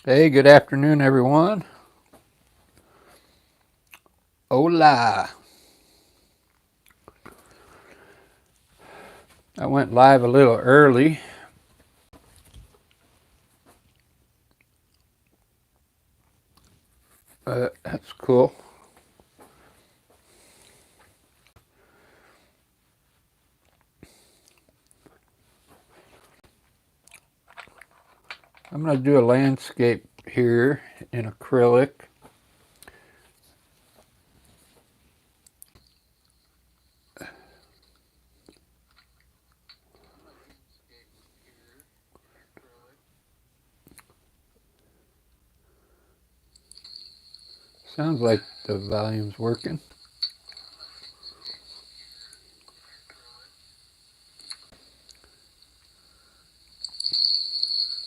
Hey, good afternoon, everyone. Hola. I went live a little early. That's cool. I'm going to do a landscape here in acrylic. Sounds like the volume's working.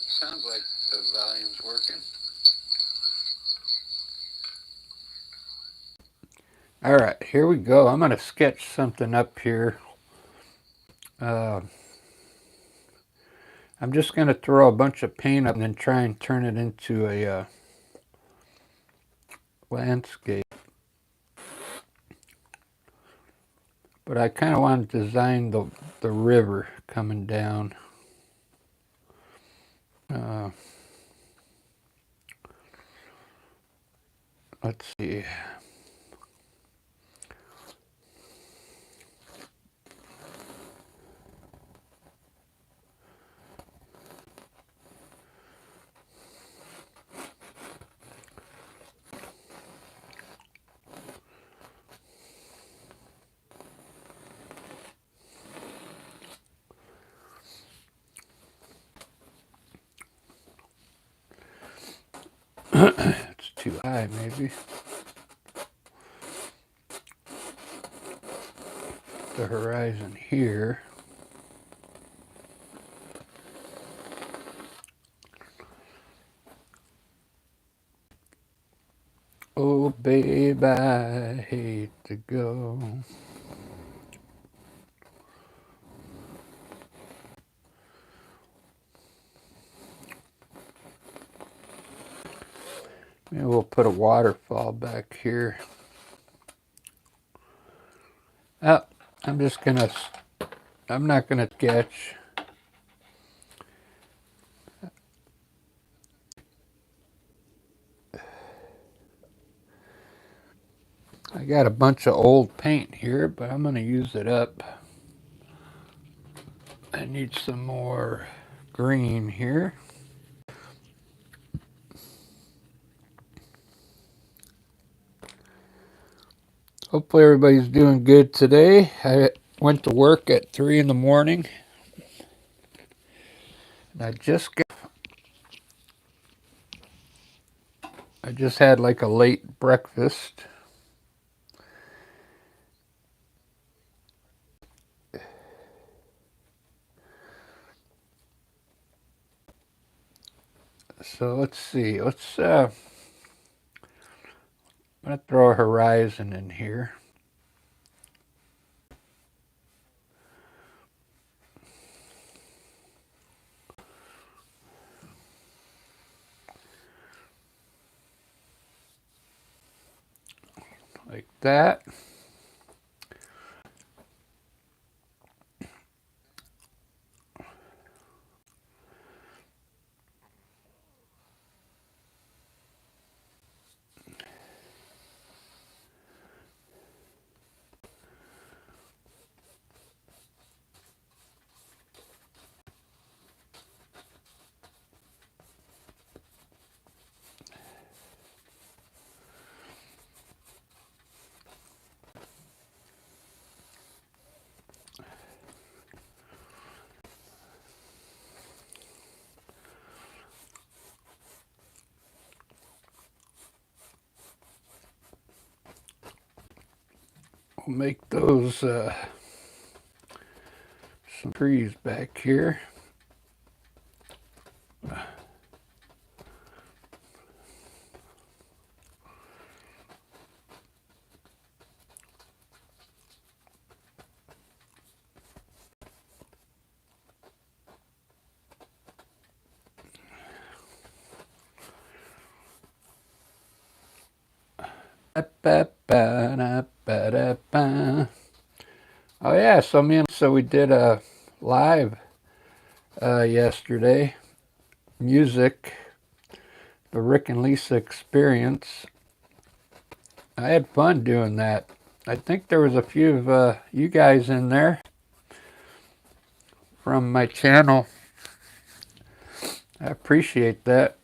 Sounds like the volume's working. All right, here we go. I'm going to sketch something up here. Uh, I'm just going to throw a bunch of paint up and then try and turn it into a landscape. But I kind of want to design the river coming down. Uh, let's see. It's too high, maybe. The horizon here. Oh, babe, I hate to go. Maybe we'll put a waterfall back here. Oh, I'm just gonna, I'm not gonna sketch. I got a bunch of old paint here, but I'm gonna use it up. I need some more green here. Hopefully everybody's doing good today. I went to work at 3 in the morning. And I just had like a late breakfast. So let's see. I'm gonna throw a horizon in here. Like that. We'll make those some trees back here. Ba-ba-ba-da-ba-da-ba. Oh yeah, so we did a live yesterday. Music, the Rick and Lisa experience. I had fun doing that. I think there was a few of you guys in there from my channel. I appreciate that.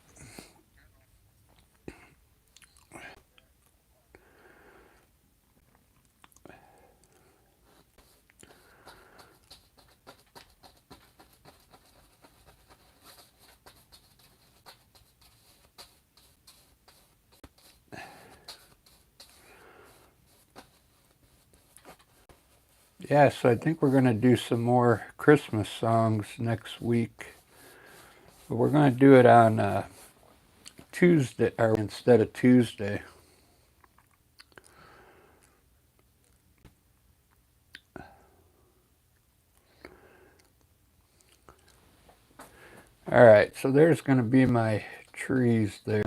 Yeah, so I think we're going to do some more Christmas songs next week. But we're going to do it on Tuesday or instead of Tuesday. All right, so there's going to be my trees there.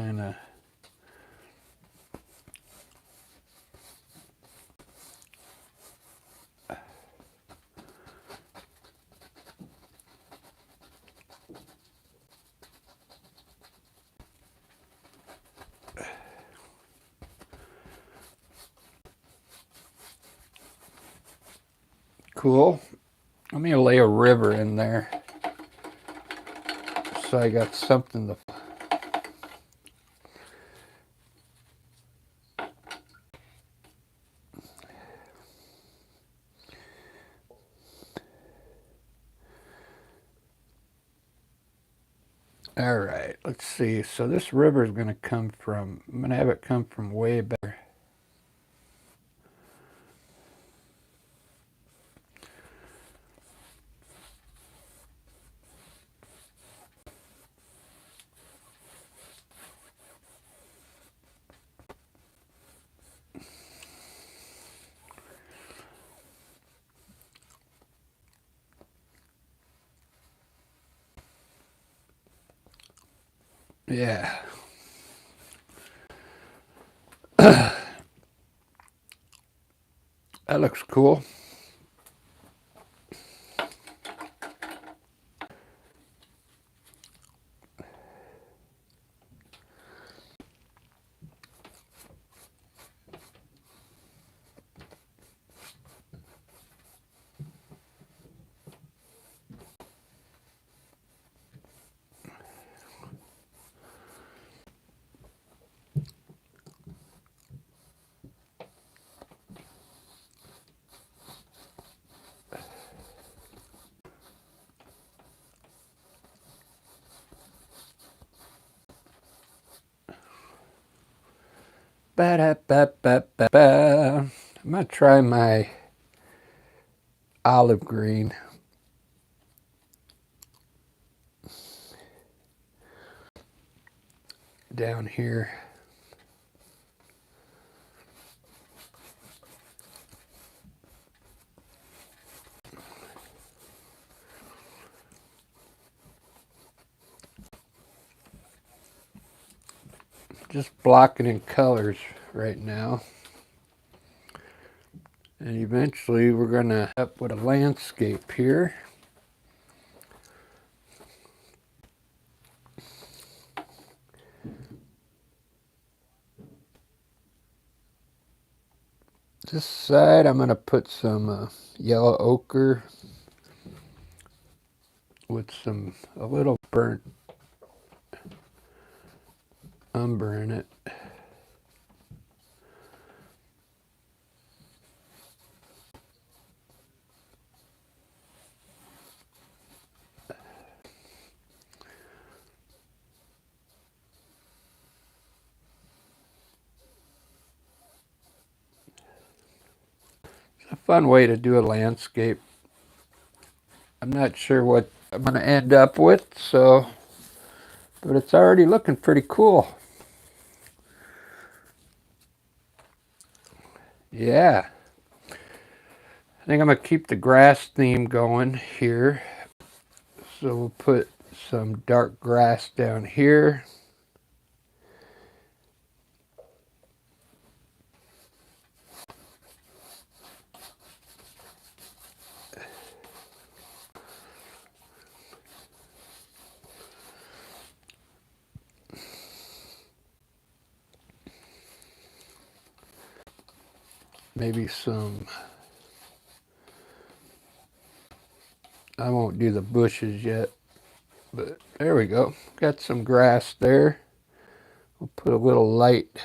Cool. Let me lay a river in there so I got something to. All right, let's see. So this river is going to come from, I'm going to have it come from way back. Yeah. That looks cool. Ba-da-ba-ba-ba-ba. I'm going to try my olive green. Down here. Just blocking in colors right now. And eventually we're going to up with a landscape here. This side I'm going to put some yellow ochre with a little burnt umber in it. It's a fun way to do a landscape. I'm not sure what I'm going to end up with, but it's already looking pretty cool. Yeah. I think I'm going to keep the grass theme going here. So we'll put some dark grass down here. maybe some, I won't do the bushes yet, but there we go. Got some grass there. We'll put a little light.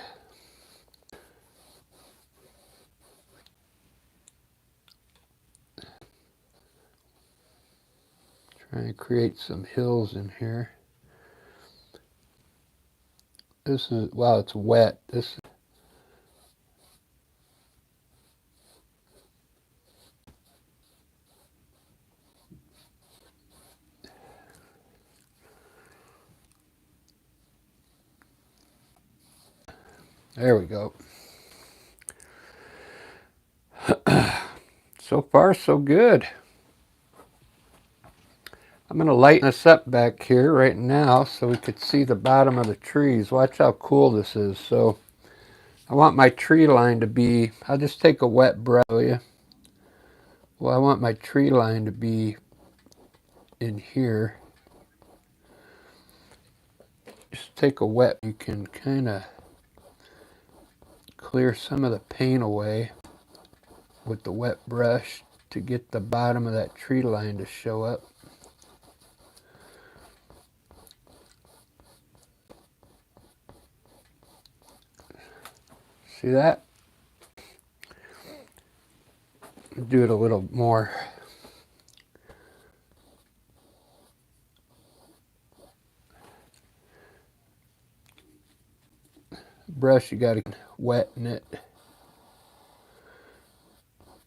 Try and create some hills in here. This is, wow, it's wet. There we go. So far, so good. I'm going to lighten this up back here right now so we could see the bottom of the trees. Watch how cool this is. So I want my tree line to be, I'll just take a wet brush, will you? Well, I want my tree line to be in here. Just take a wet, you can kind of clear some of the paint away with the wet brush to get the bottom of that tree line to show up. See that? Do it a little more. Brush, you got to weten it.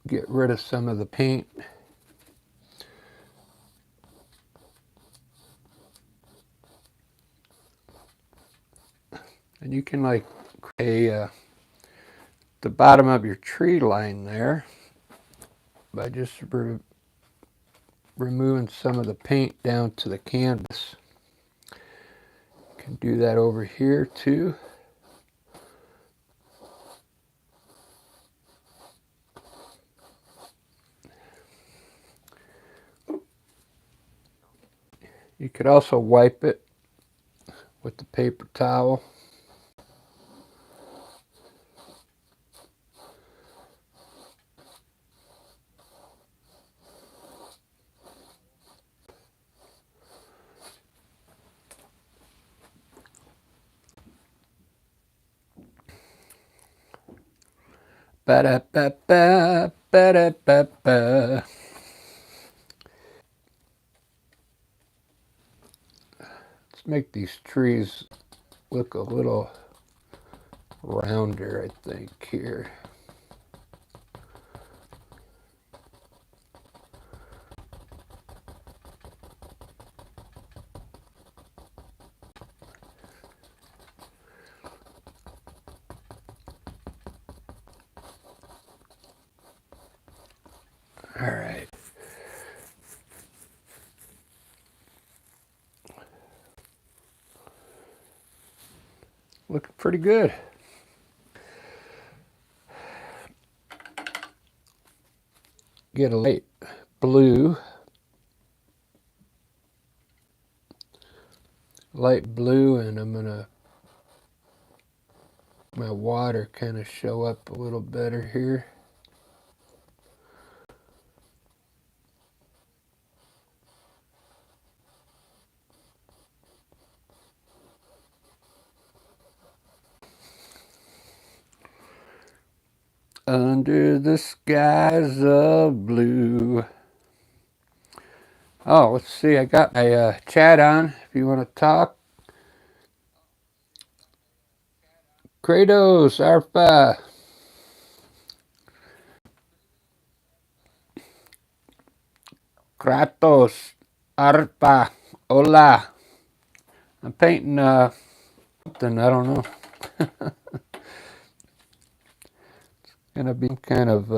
Get rid of some of the paint. And you can like create the bottom of your tree line there by just removing some of the paint down to the canvas. You can do that over here too. You could also wipe it with the paper towel. Ba-da-ba-ba, ba-da-ba-ba. Let's make these trees look a little rounder, I think, here. All right. Looking pretty good. Get a light blue. Light blue, and I'm gonna my water kind of show up a little better here. Under the skies of blue. Oh, let's see. I got my chat on. If you want to talk. Kratos, Arpa. Kratos, Arpa. Hola. I'm painting something. I don't know. It's gonna be kind of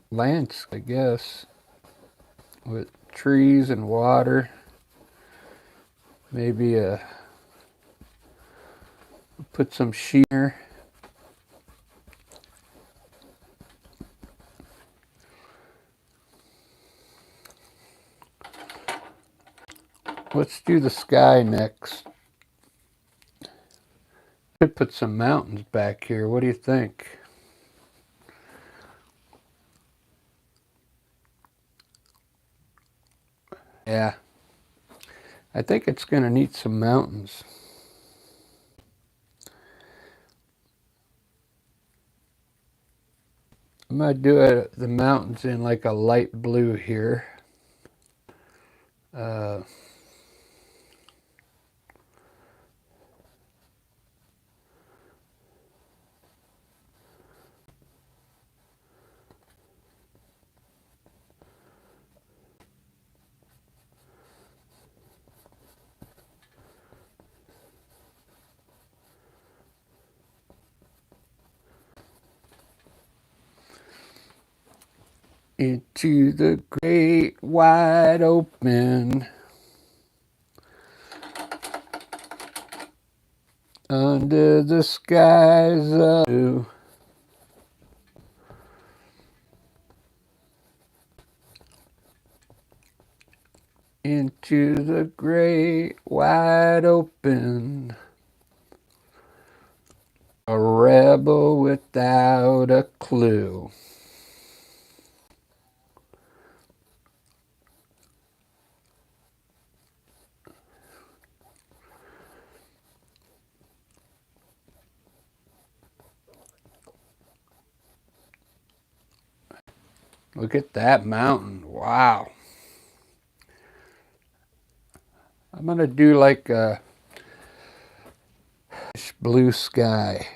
landscape, I guess, with trees and water. Maybe put some sheer. Let's do the sky next. Could put some mountains back here. What do you think? Yeah, I think it's going to need some mountains. I'm going to do the mountains in like a light blue here. Uh, into the great wide open, under the skies of blue. Into the great wide open, a rebel without a clue. Look at that mountain. Wow. I'm going to do like a blue sky.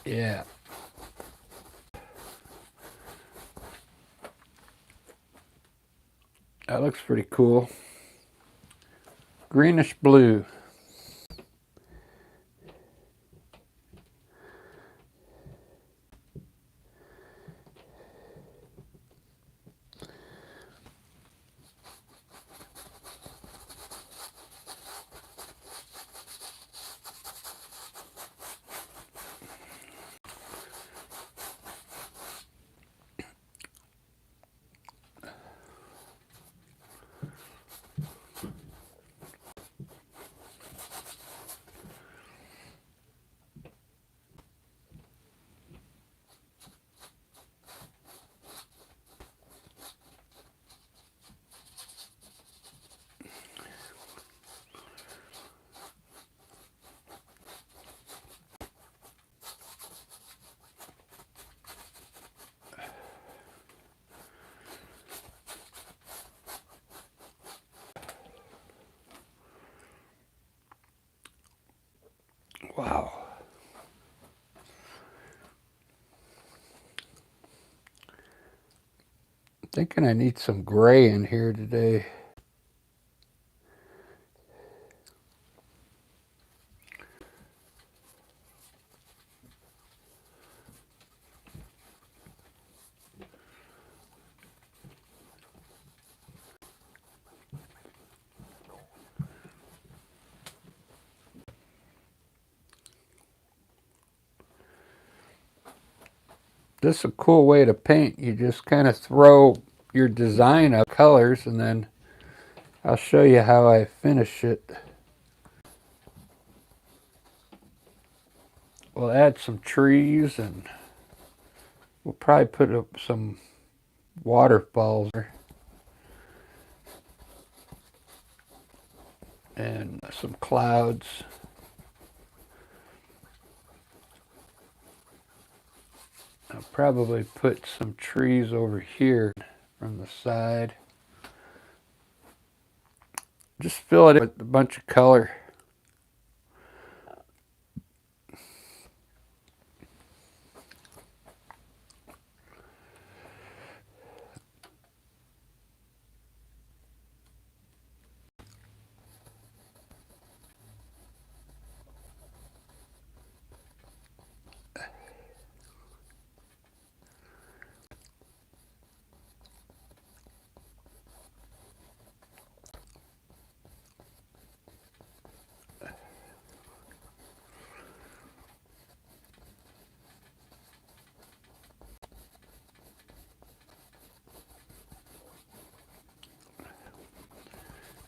Yeah. That looks pretty cool. Greenish blue. Wow. Thinking I need some gray in here today. This is a cool way to paint. You just kind of throw your design of colors, and then I'll show you how I finish it. We'll add some trees, and we'll probably put up some waterfalls and some clouds. I'll probably put some trees over here from the side. Just fill it with a bunch of color.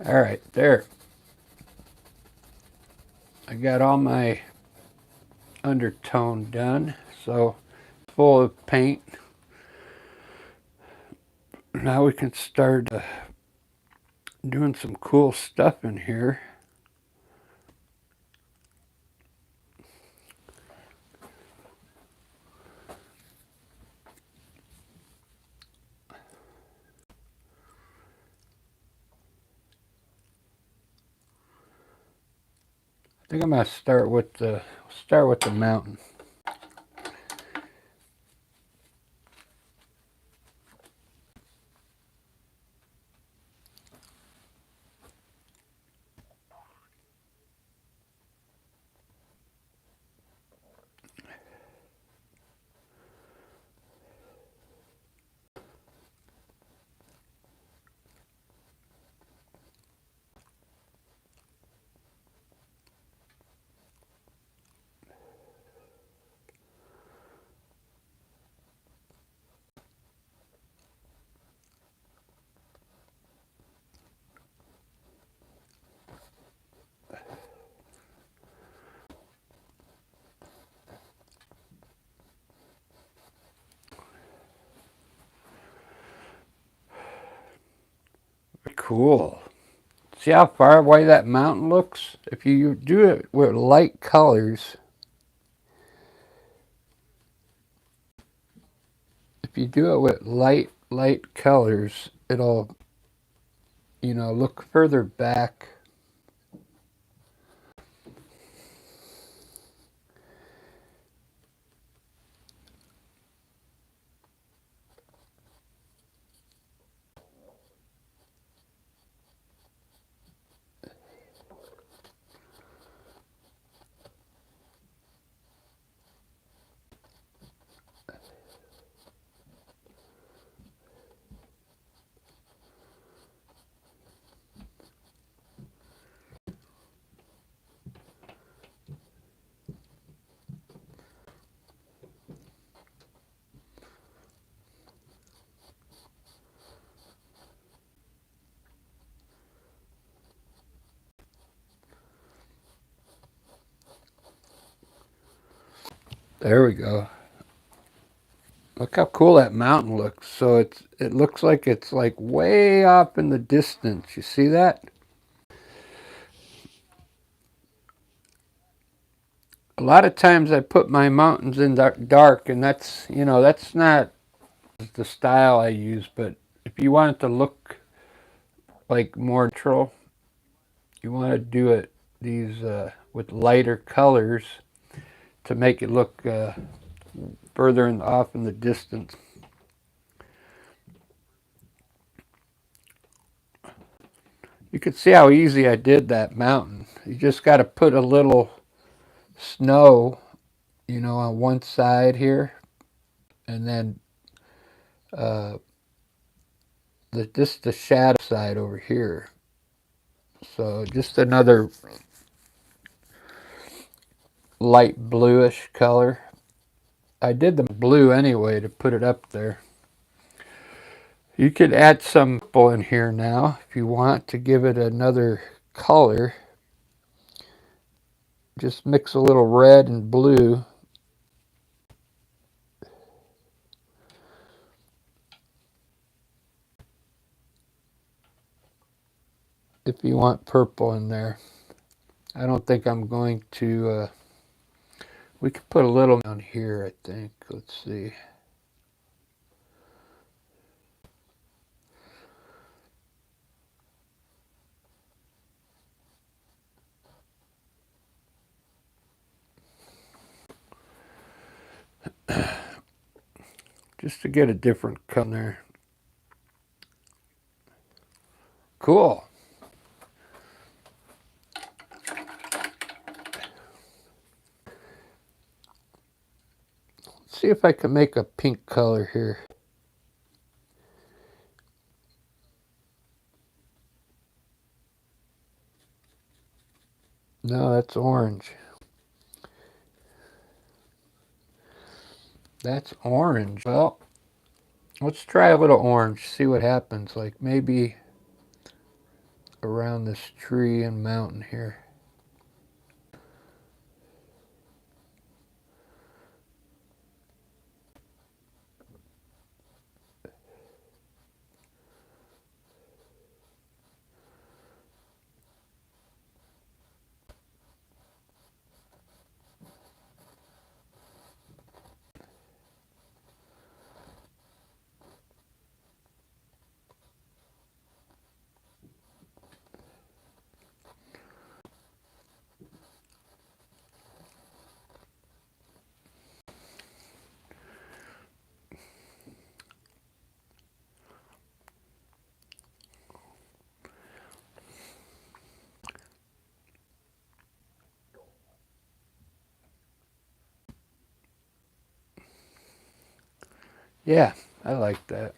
All right, there. I got all my undertone done, so full of paint. Now we can start doing some cool stuff in here. I think I'm gonna start with the mountain. Cool. See how far away that mountain looks? If you do it with light colors, if you do it with light colors, it'll, look further back. There we go. Look how cool that mountain looks. So it looks like it's like way off in the distance. You see that? A lot of times I put my mountains in dark, and that's not the style I use. But if you want it to look like more natural, you want to do it these with lighter colors to make it look further off in the distance. You can see how easy I did that mountain. You just got to put a little snow, on one side here, and then just the shadow side over here. So just another light bluish color. I did the blue anyway to put it up there. You could add some purple in here now if you want to give it another color. Just mix a little red and blue. If you want purple in there. I don't think I'm going to, we could put a little down here, I think. Let's see. Just to get a different color. Cool. Let's see if I can make a pink color here. No, that's orange. That's orange. Well, let's try a little orange, see what happens. Like maybe around this tree and mountain here. Yeah, I like that.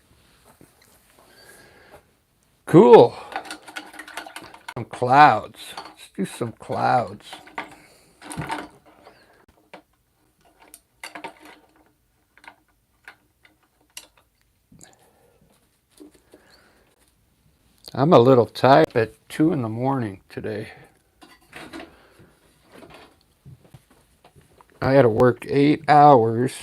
Cool. Some clouds. Let's do some clouds. I'm a little tired at 2 in the morning today. I had to work 8 hours.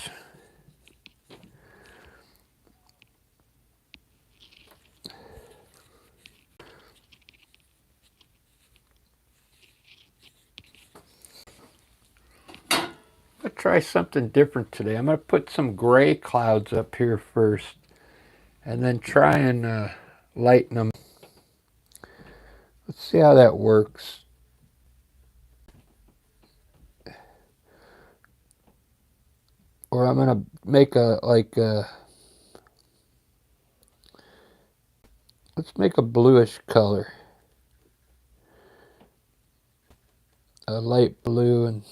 I'm going to try something different today. I'm going to put some gray clouds up here first and then try and lighten them. Let's see how that works. Or I'm going to make let's make a bluish color. A light blue, and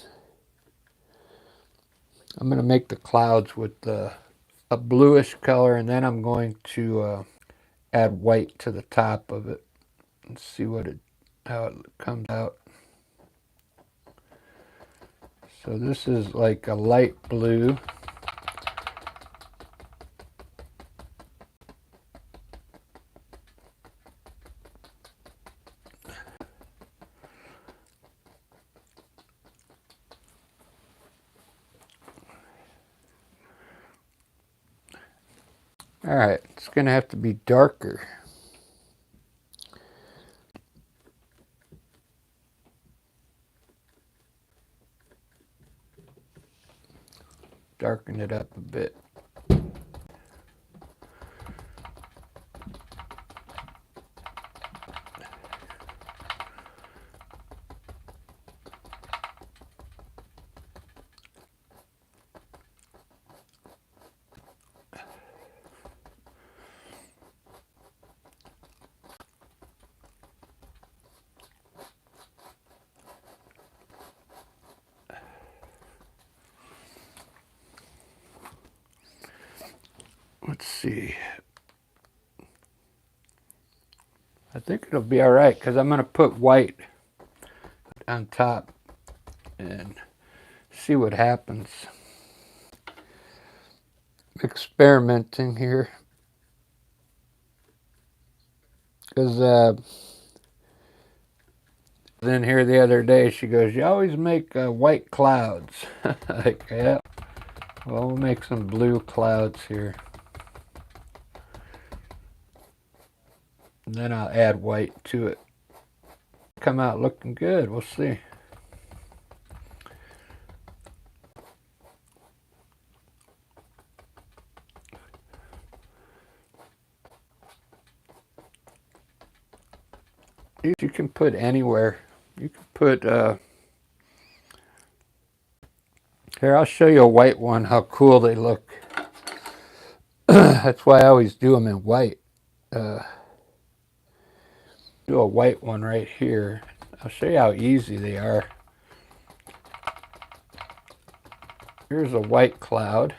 I'm going to make the clouds with a bluish color, and then I'm going to add white to the top of it and see how it comes out. So this is like a light blue. All right, it's going to have to be darker. Darken it up a bit. Let's see. I think it'll be all right because I'm going to put white on top and see what happens. Experimenting here because in here the other day she goes, you always make white clouds. Like, yeah, well, we'll make some blue clouds here, and then I'll add white to it. Come out looking good. We'll see. You can put anywhere. You can put here, I'll show you a white one, how cool they look. That's why I always do them in white. Do a white one right here. I'll show you how easy they are. Here's a white cloud.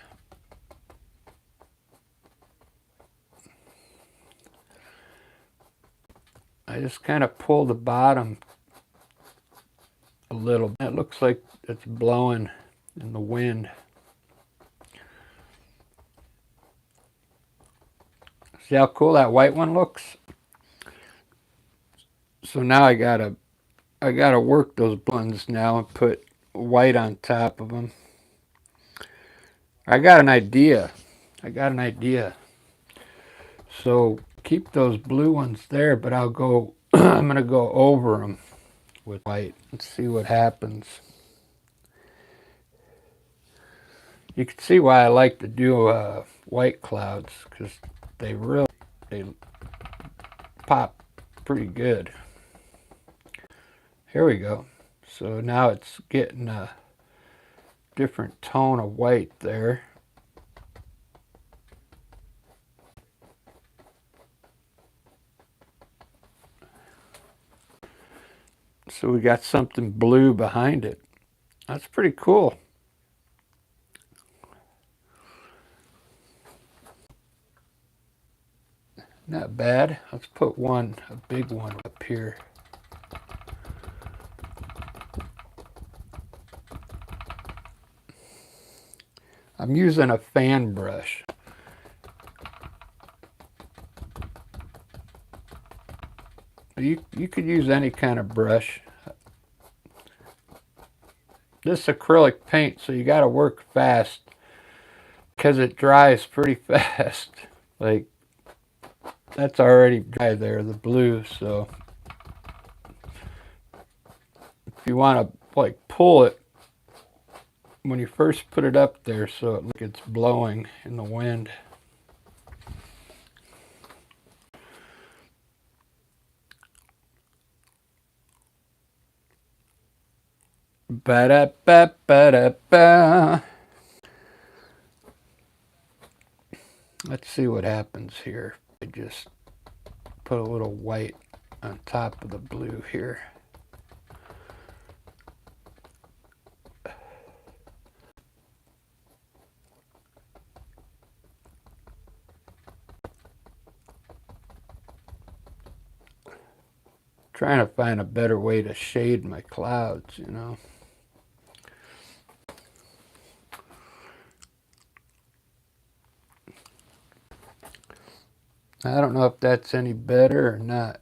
I just kind of pull the bottom a little. It looks like it's blowing in the wind. See how cool that white one looks? So now I gotta work those blends now and put white on top of them. I got an idea. I got an idea. So keep those blue ones there, but I'll go. I'm gonna go over them with white and see what happens. You can see why I like to do white clouds, because they pop pretty good. Here we go. So now it's getting a different tone of white there. So we got something blue behind it. That's pretty cool. Not bad. Let's put a big one up here. I'm using a fan brush. You could use any kind of brush. This acrylic paint, so you got to work fast because it dries pretty fast. Like, that's already dry there, the blue. So if you want to like pull it when you first put it up there, so it like it's blowing in the wind. Ba-da-ba-ba-da-ba. Let's see what happens here. I just put a little white on top of the blue here. Trying to find a better way to shade my clouds, you know. I don't know if that's any better or not.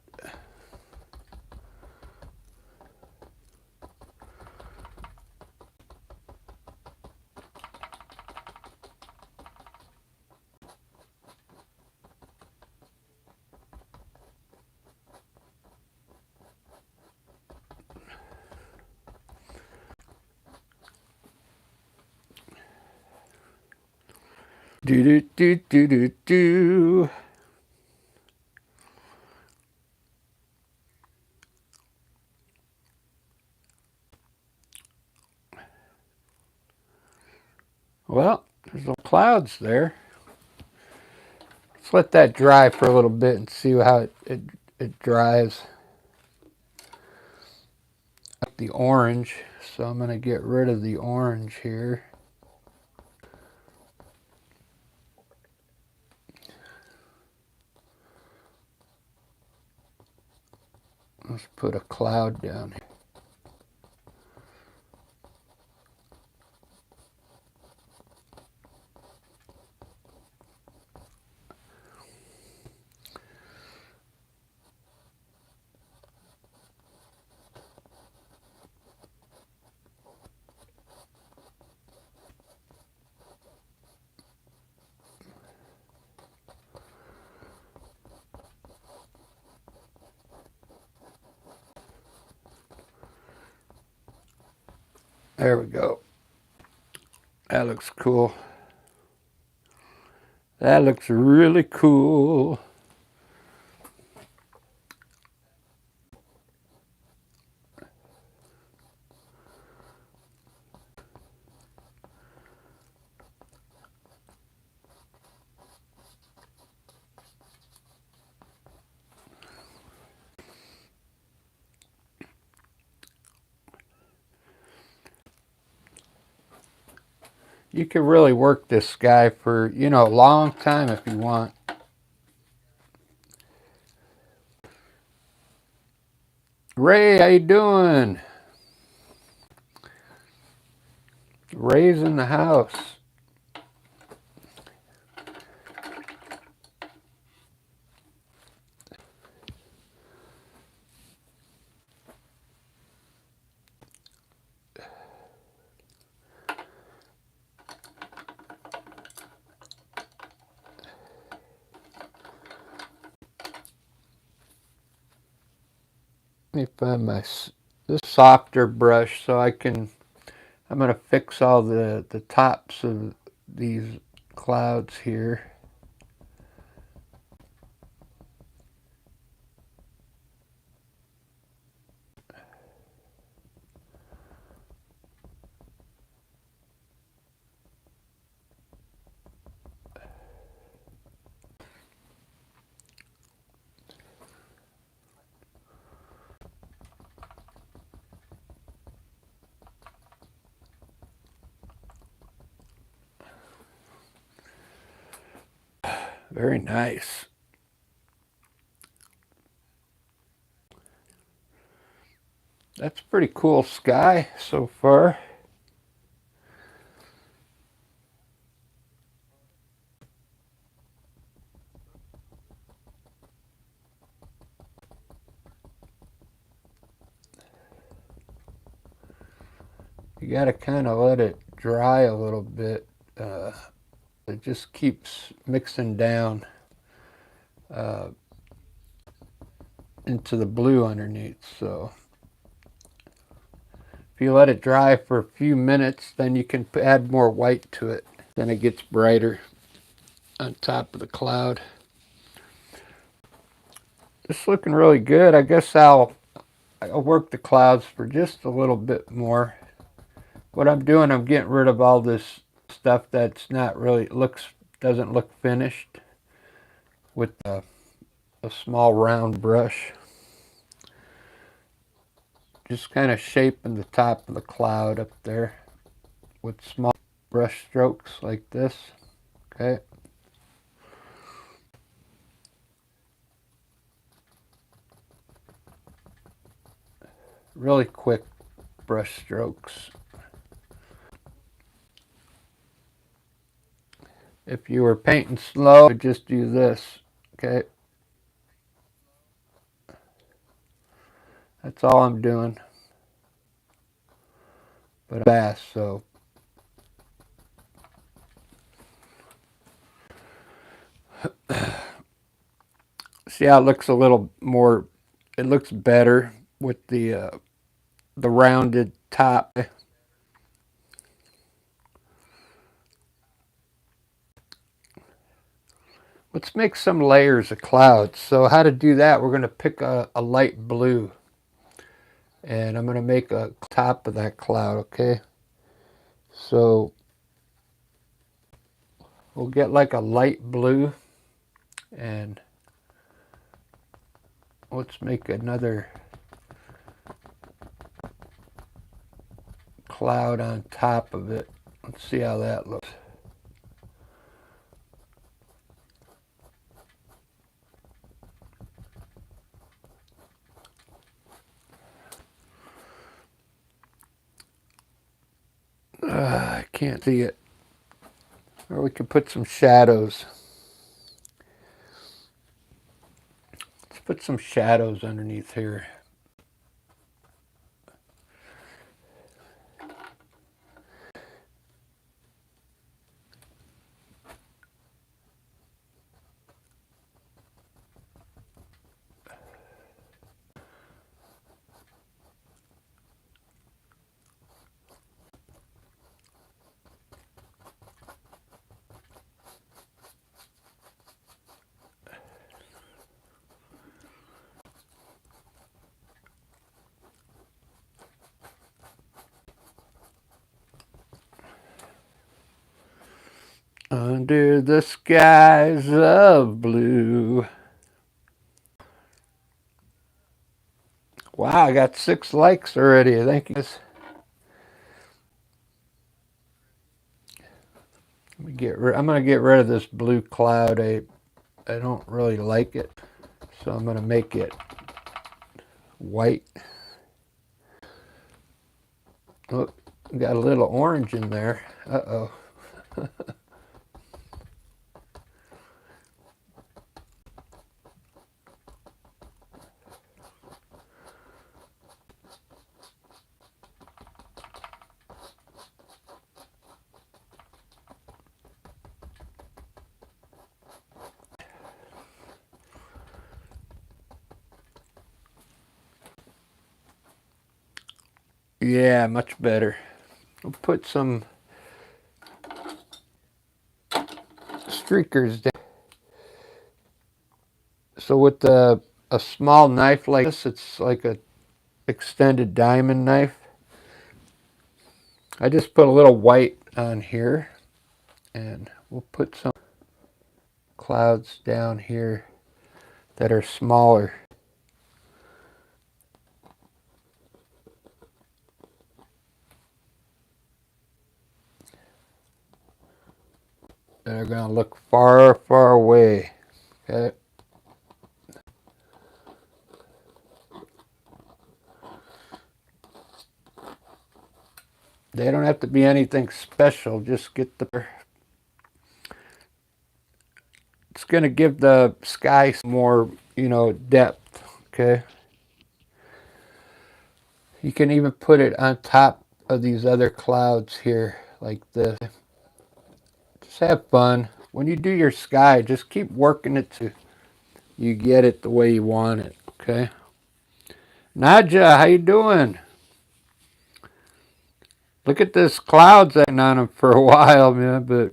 Do do do do do do. Well, there's no clouds there. Let's let that dry for a little bit and see how it dries. The orange, so I'm going to get rid of the orange here. Let's put a cloud down here. There we go. That looks cool. That looks really cool. You can really work this sky for, you know, a long time if you want. Ray, how you doing? Ray's in the house. Let me find this softer brush so I'm going to fix all the tops of these clouds here. Very nice. That's pretty cool sky so far. You got to kind of let it dry a little bit. It just keeps mixing down into the blue underneath. So if you let it dry for a few minutes, then you can add more white to it. Then it gets brighter on top of the cloud. It's looking really good. I guess I'll work the clouds for just a little bit more. What I'm doing, I'm getting rid of all this stuff that's not really doesn't look finished with a small round brush. Just kind of shaping the top of the cloud up there with small brush strokes like this. Okay. Really quick brush strokes. If you were painting slow, just do this. Okay. That's all I'm doing. But I'm fast, so. See how it looks a little more, it looks better with the rounded top. Let's make some layers of clouds. So how to do that, we're going to pick a light blue. And I'm going to make a top of that cloud, okay? So we'll get like a light blue. And let's make another cloud on top of it. Let's see how that looks. I can't see it. Or we could put some shadows. Let's put some shadows underneath here. Under the skies of blue. Wow, I got 6 likes already. Thank you. I'm going to get rid of this blue cloud. I don't really like it. So I'm going to make it white. Oh, got a little orange in there. Uh-oh. Yeah, much better. We'll put some streakers down. So with a small knife like this, it's like a extended diamond knife. I just put a little white on here, and we'll put some clouds down here that are smaller. That are going to look far, far away. Okay. They don't have to be anything special. Just get the... It's going to give the sky some more, depth. Okay. You can even put it on top of these other clouds here, like this. Just have fun. When you do your sky, just keep working it to you get it the way you want it. Okay. Nadja, how you doing? Look at this clouds on them for a while, man, but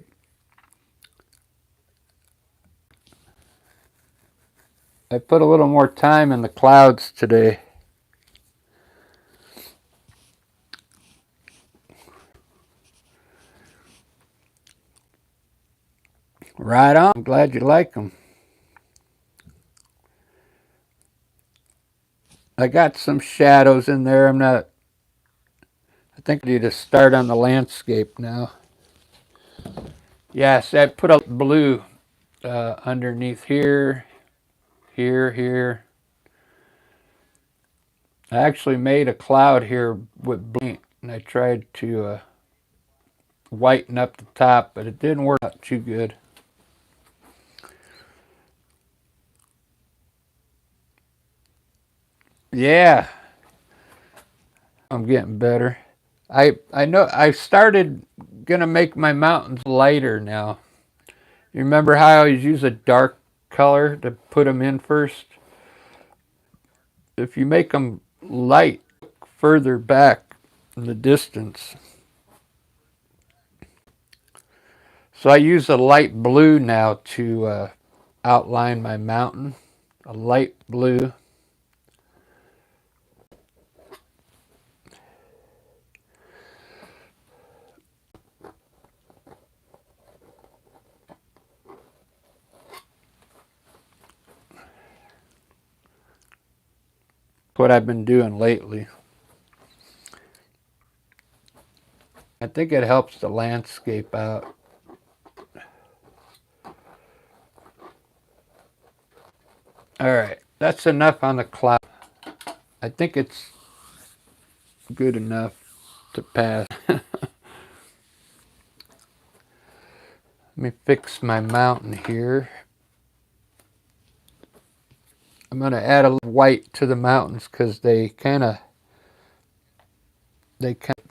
I put a little more time in the clouds today. Right on. I'm glad you like them. I got some shadows in there. I think I need to start on the landscape now. Yes, I put a blue underneath here, here. I actually made a cloud here with blue, and I tried to whiten up the top, but it didn't work out too good. Yeah, I'm getting better. I know I started gonna make my mountains lighter now. You remember how I always use a dark color to put them in first? If you make them light, further back in the distance. So I use a light blue now to outline my mountain. A light blue. What I've been doing lately. I think it helps the landscape out. All right, that's enough on the cloud. I think it's good enough to pass. Let me fix my mountain here. I'm going to add a little white to the mountains because the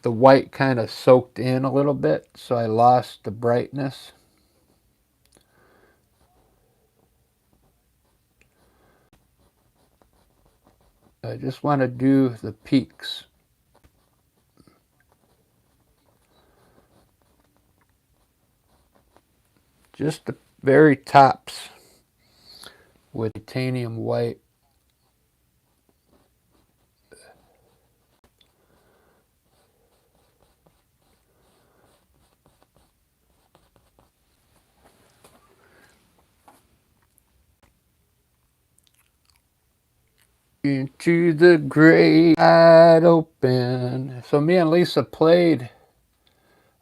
white kind of soaked in a little bit, so I lost the brightness. I just want to do the peaks. Just the very tops with titanium white. Into the great wide open. So me and Lisa played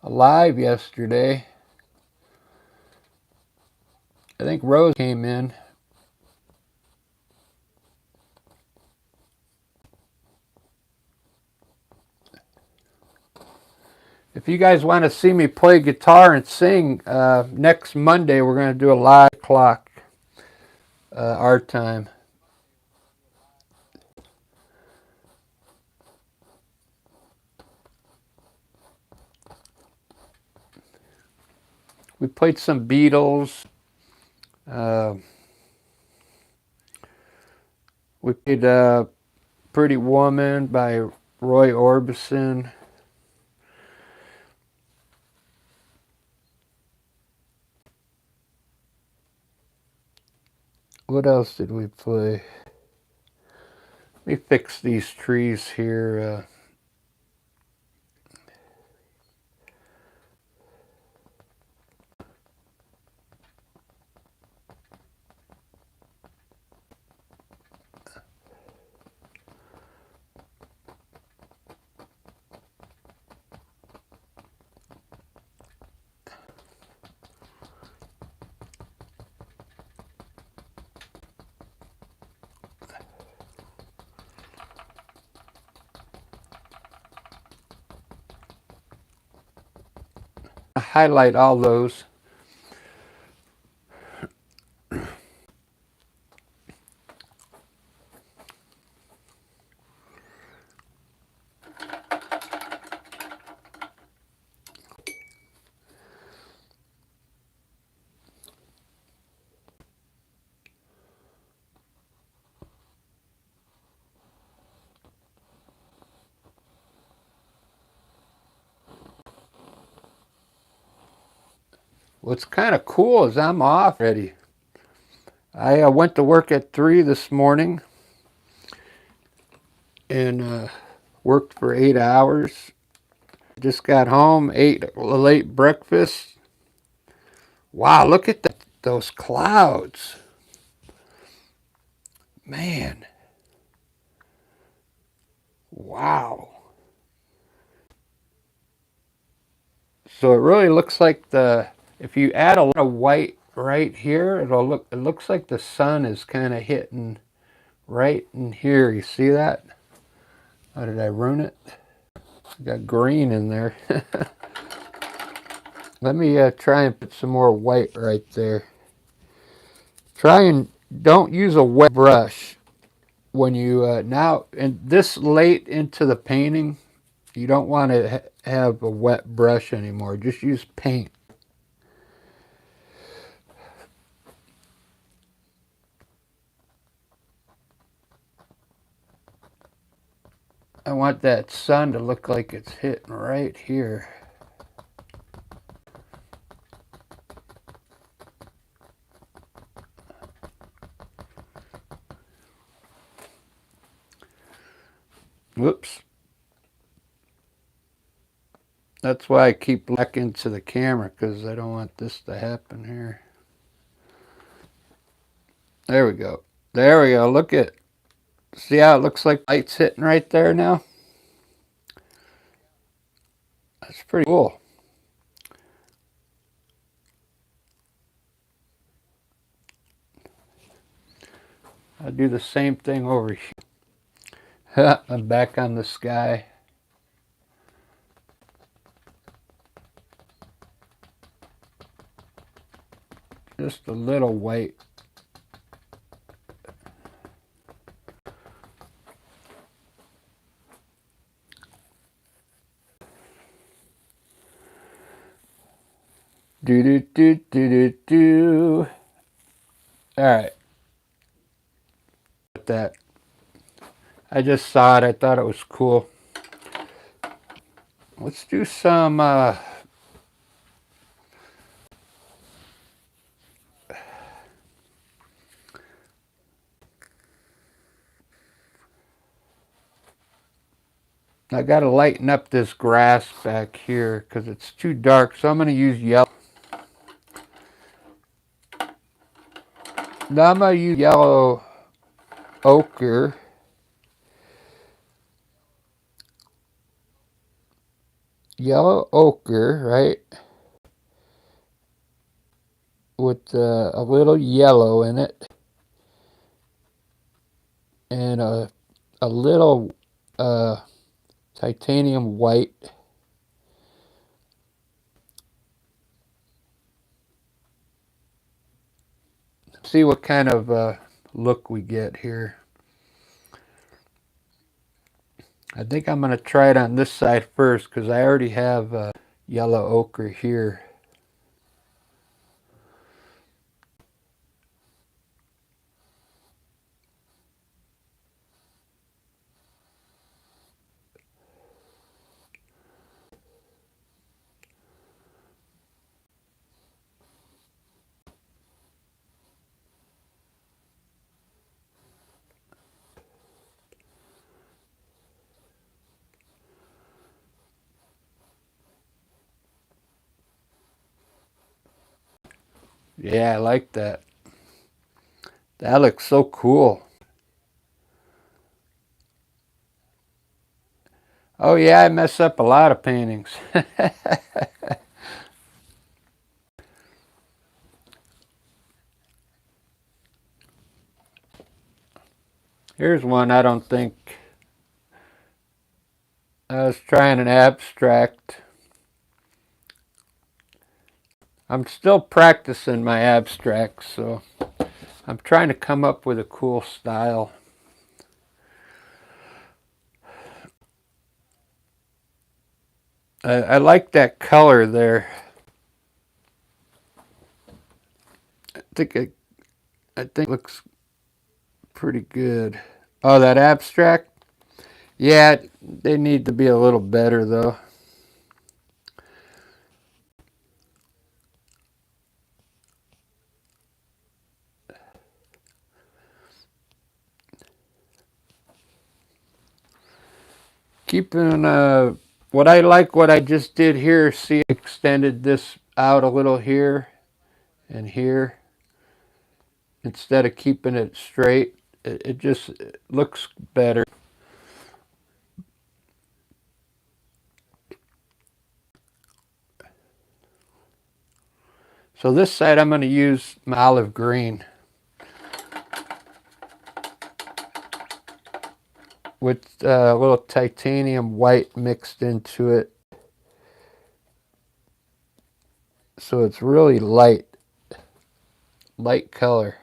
live yesterday. I think Rose came in. If you guys want to see me play guitar and sing, next Monday we're going to do a live clock, our time. We played some Beatles. We played Pretty Woman by Roy Orbison. What else did we play? Let me fix these trees here. Highlight all those. What's kind of cool is I'm off already. I went to work at 3 this morning and worked for 8 hours. Just got home, ate a late breakfast. Wow, look at those clouds. Man. Wow. So it really looks like if you add a lot of white right here, it looks like the sun is kind of hitting right in here. You see that? How did I ruin it? Got green in there. Let me try and put some more white right there. Try and don't use a wet brush when you now, and this late into the painting, you don't want to have a wet brush anymore. Just use paint. I want that sun to look like it's hitting right here. Whoops. That's why I keep back into the camera, because I don't want this to happen here. There we go. There we go. Look at, see how it looks like light's hitting right there now? That's pretty cool. I'll do the same thing over here. I'm back on the sky. Just a little white. Do do do do do do. All right. That. I just saw it. I thought it was cool. Let's do some. I got to lighten up this grass back here because it's too dark. So I'm going to use yellow. Now I'm going to use yellow ochre. Yellow ochre, right? With a little yellow in it. And a little titanium white. See what kind of look we get here. I think I'm going to try it on this side first because I already have yellow ochre here. Yeah, I like that. That looks so cool. Oh yeah, I mess up a lot of paintings. Here's one I don't think. I was trying an abstract. I'm still practicing my abstracts, so I'm trying to come up with a cool style. I like that color there. I think it looks pretty good. Oh, that abstract? Yeah, they need to be a little better though. Keeping what I like, what I just did here. See, I extended this out a little here and here instead of keeping it straight. It just looks better. So this side I'm going to use my olive green with a little titanium white mixed into it. So it's really light color.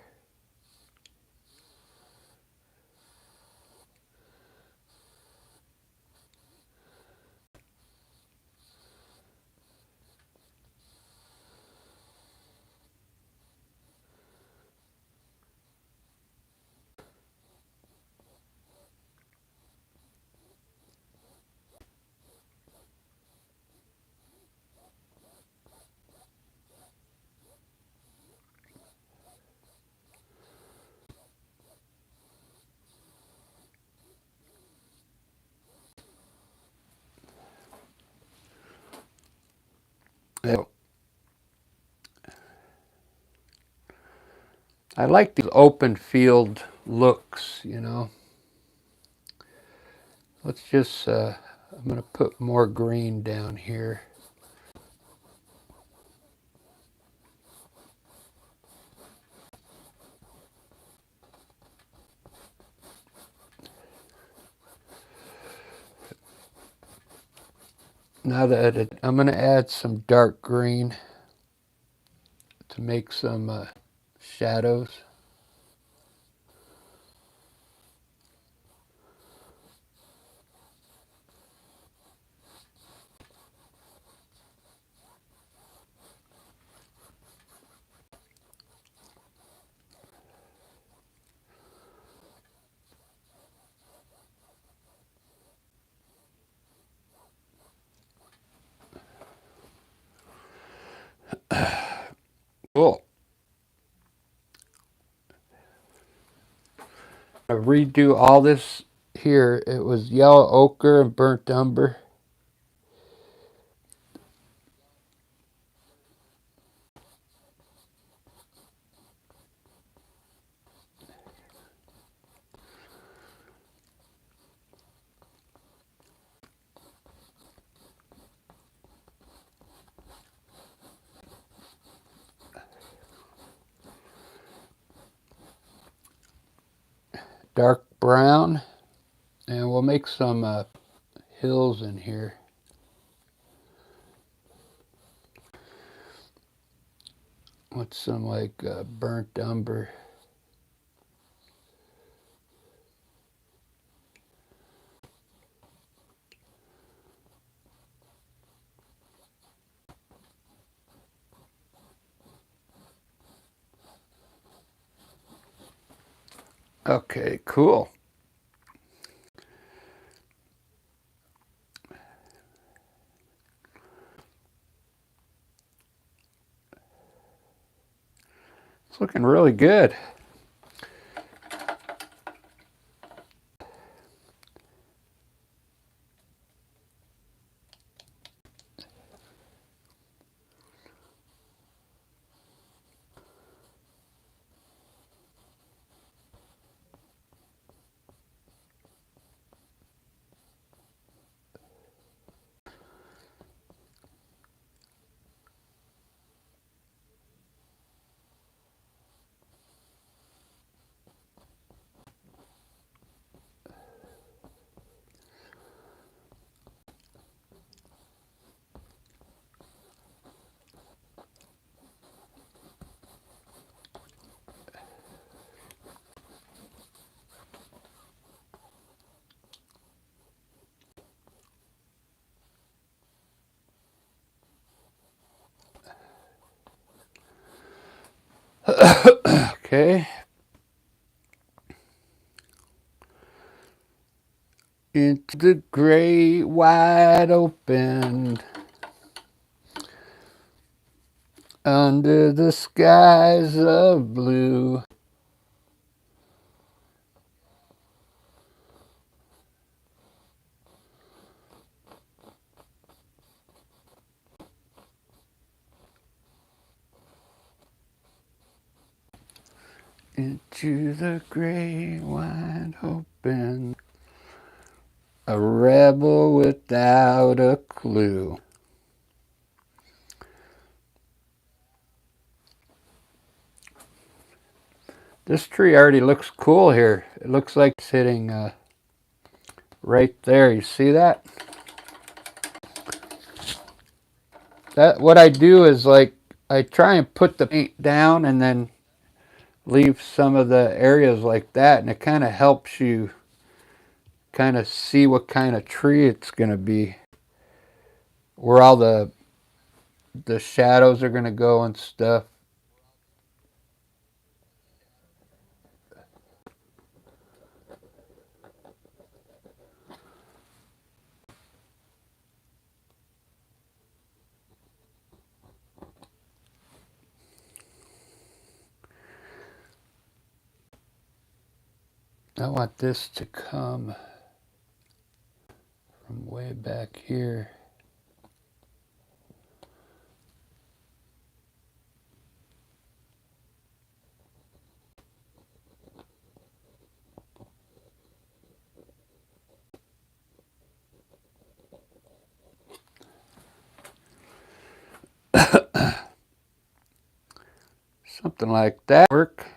I like these open field looks, you know. Let's just, I'm going to put more green down here. Now that I'm going to add some dark green to make some shadows. Cool. I redo all this here. It was yellow ochre and burnt umber. Dark brown. And we'll make some hills in here. With some like burnt umber. Okay, cool. It's looking really good. Okay. Into the great wide open, under the skies of blue. Into the great wide open, a rebel without a clue. This tree already looks cool here. It looks like it's hitting right there. You see that? What I do is like I try and put the paint down and then leave some of the areas like that, and it kind of helps you kind of see what kind of tree it's going to be, where all the shadows are going to go and stuff. I want this to come from way back here. Something like that work.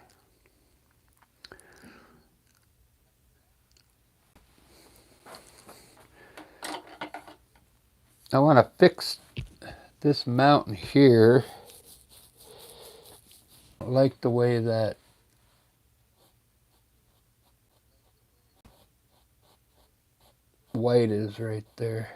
I want to fix this mountain here. I like the way that white is right there.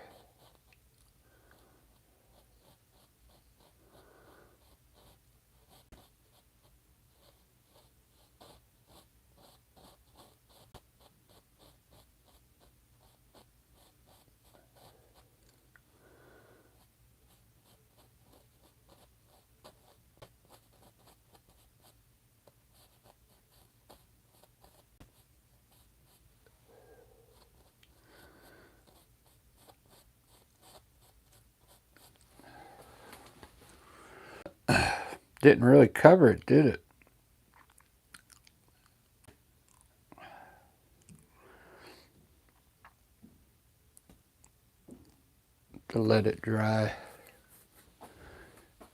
Didn't really cover it, did it? To let it dry.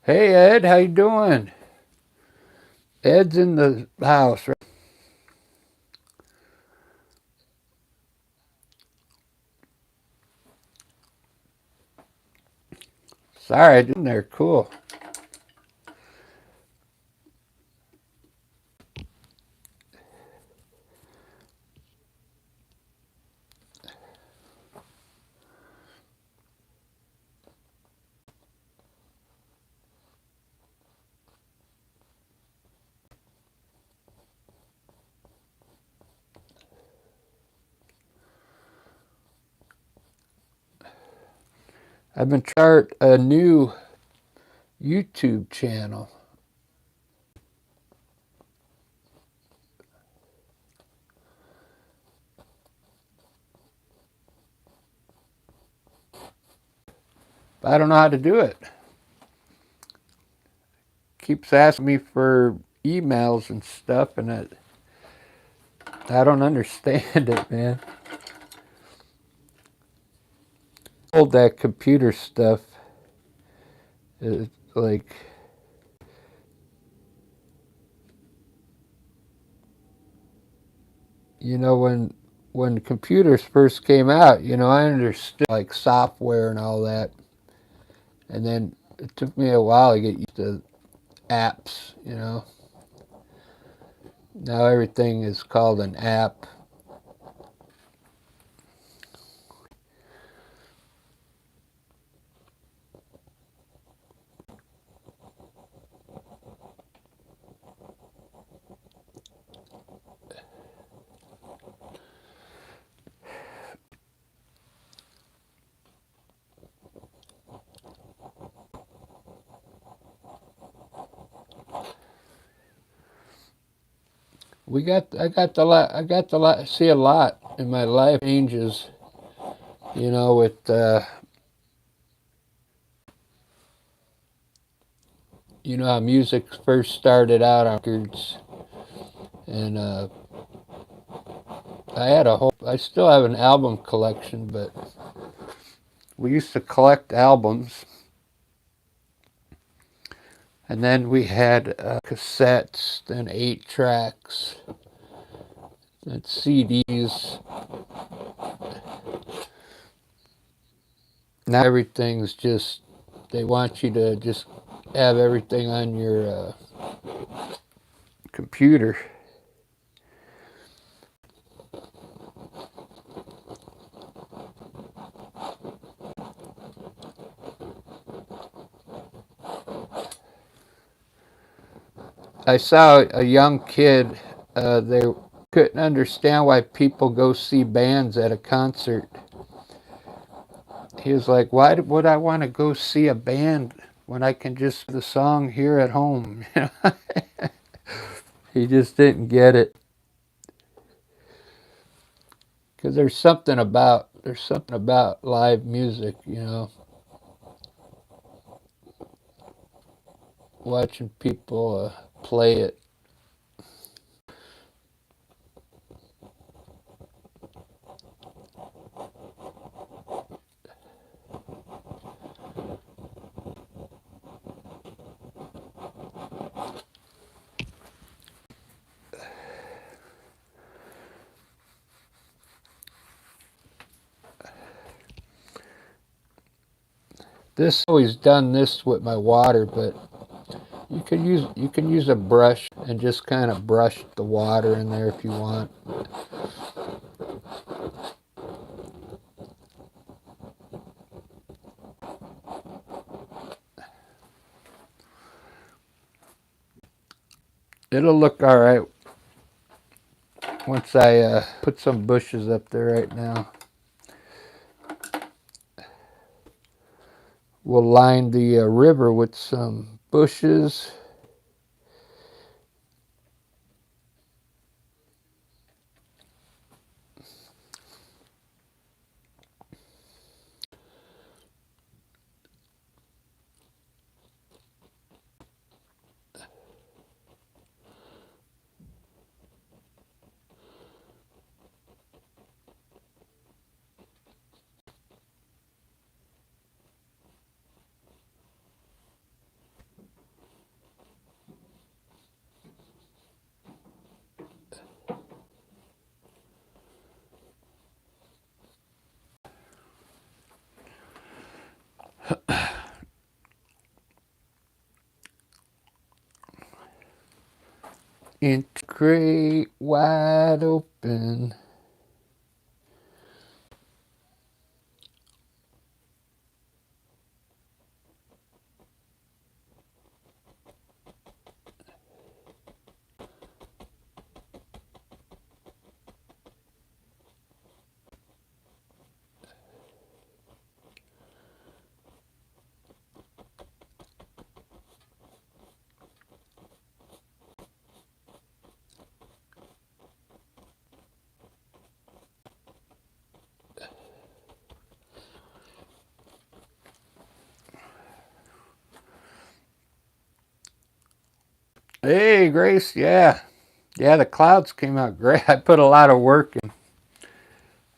Hey Ed, how you doing? Ed's in the house, right? Sorry, I didn't there. Cool. I've been trying a new YouTube channel. I don't know how to do it. Keeps asking me for emails and stuff, and I don't understand it, man. All that computer stuff is like, you know, when computers first came out, you know, I understood like software and all that, and then it took me a while to get used to apps, you know. Now everything is called an app. I got the lot, see a lot in my life changes, you know, with, you know how music first started out on records, and I still have an album collection, but we used to collect albums, and then we had cassettes, then 8 tracks, then CDs. Now everything's just, they want you to just have everything on your computer. I saw a young kid, they couldn't understand why people go see bands at a concert. He was like, why would I want to go see a band when I can just the song here at home? He just didn't get it. Because there's something about live music, you know, watching people play it. This always done this with my water, but you can use a brush and just kind of brush the water in there if you want. It'll look all right once I put some bushes up there right now. We'll line the river with some bushes. Into great wide open. Hey, Grace, yeah. Yeah, the clouds came out great. I put a lot of work in.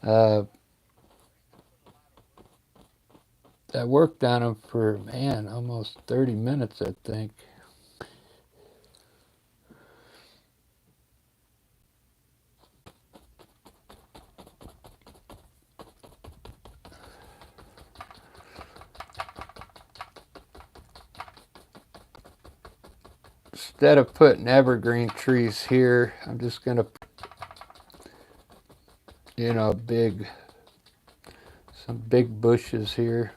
Uh, I worked on them for, man, almost 30 minutes, I think. Instead of putting evergreen trees here, I'm just going to, you know, some big bushes here.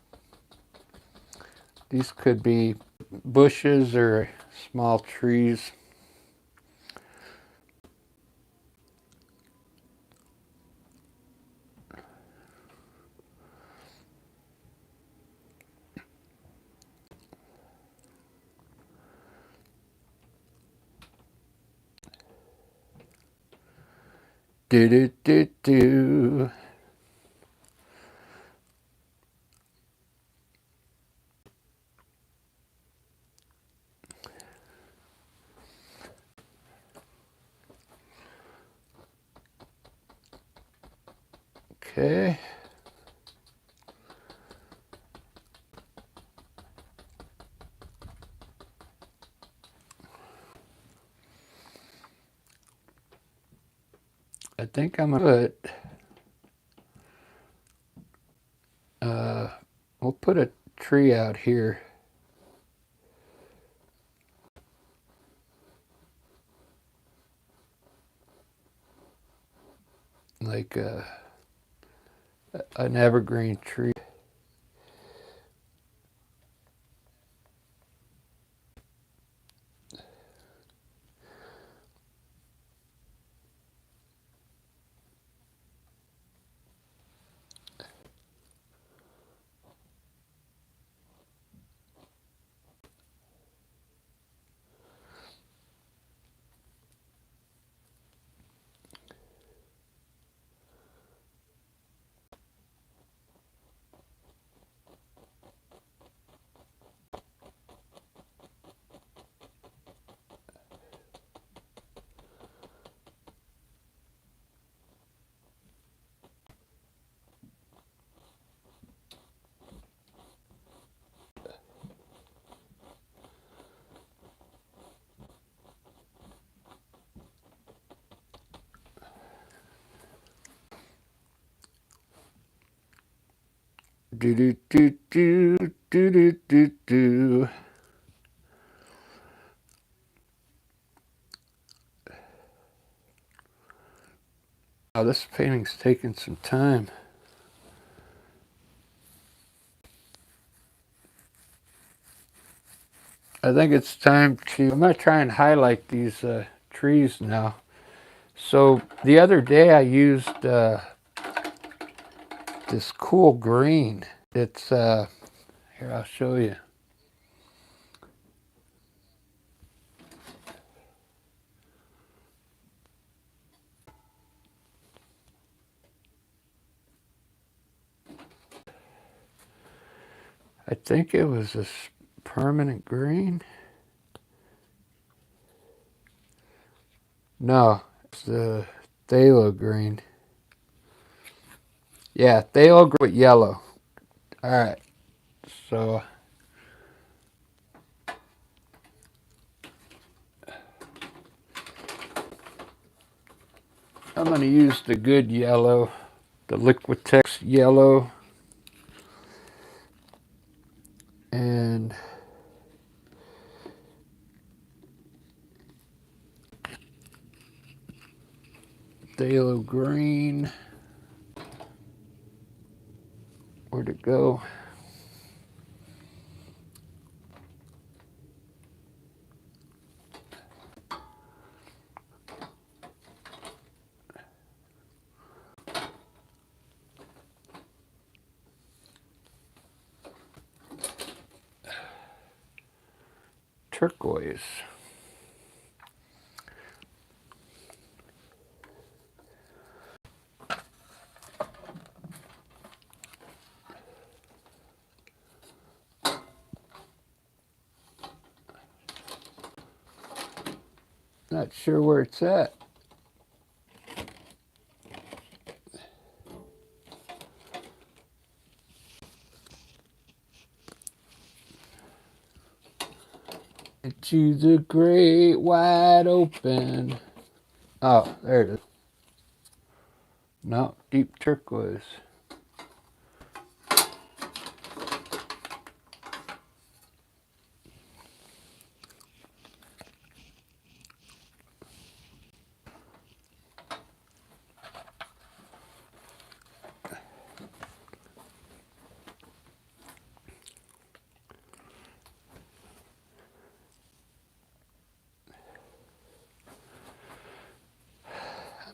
These could be bushes or small trees. Do do do do. Okay. I think I'm gonna put, we'll put a tree out here. Like an evergreen tree. Do do do do do do do do. Oh, this painting's taking some time. I think it's time to, I'm going to try and highlight these trees now. So the other day I used this cool green. It's, here, I'll show you. I think it was this permanent green. No, it's the phthalo green. Yeah, phthalo green with yellow. All right, so I'm going to use the good yellow, the Liquitex yellow, and phthalo green. Where'd it go? Turquoise. Not sure where it's at. Into the great wide open. Oh, there it is. No, deep turquoise.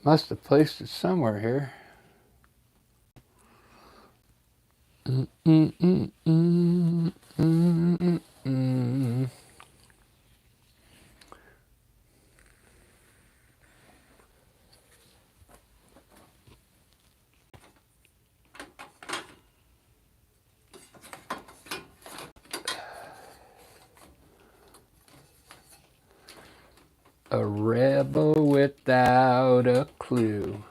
Must have placed it somewhere here. A rebel without a clue.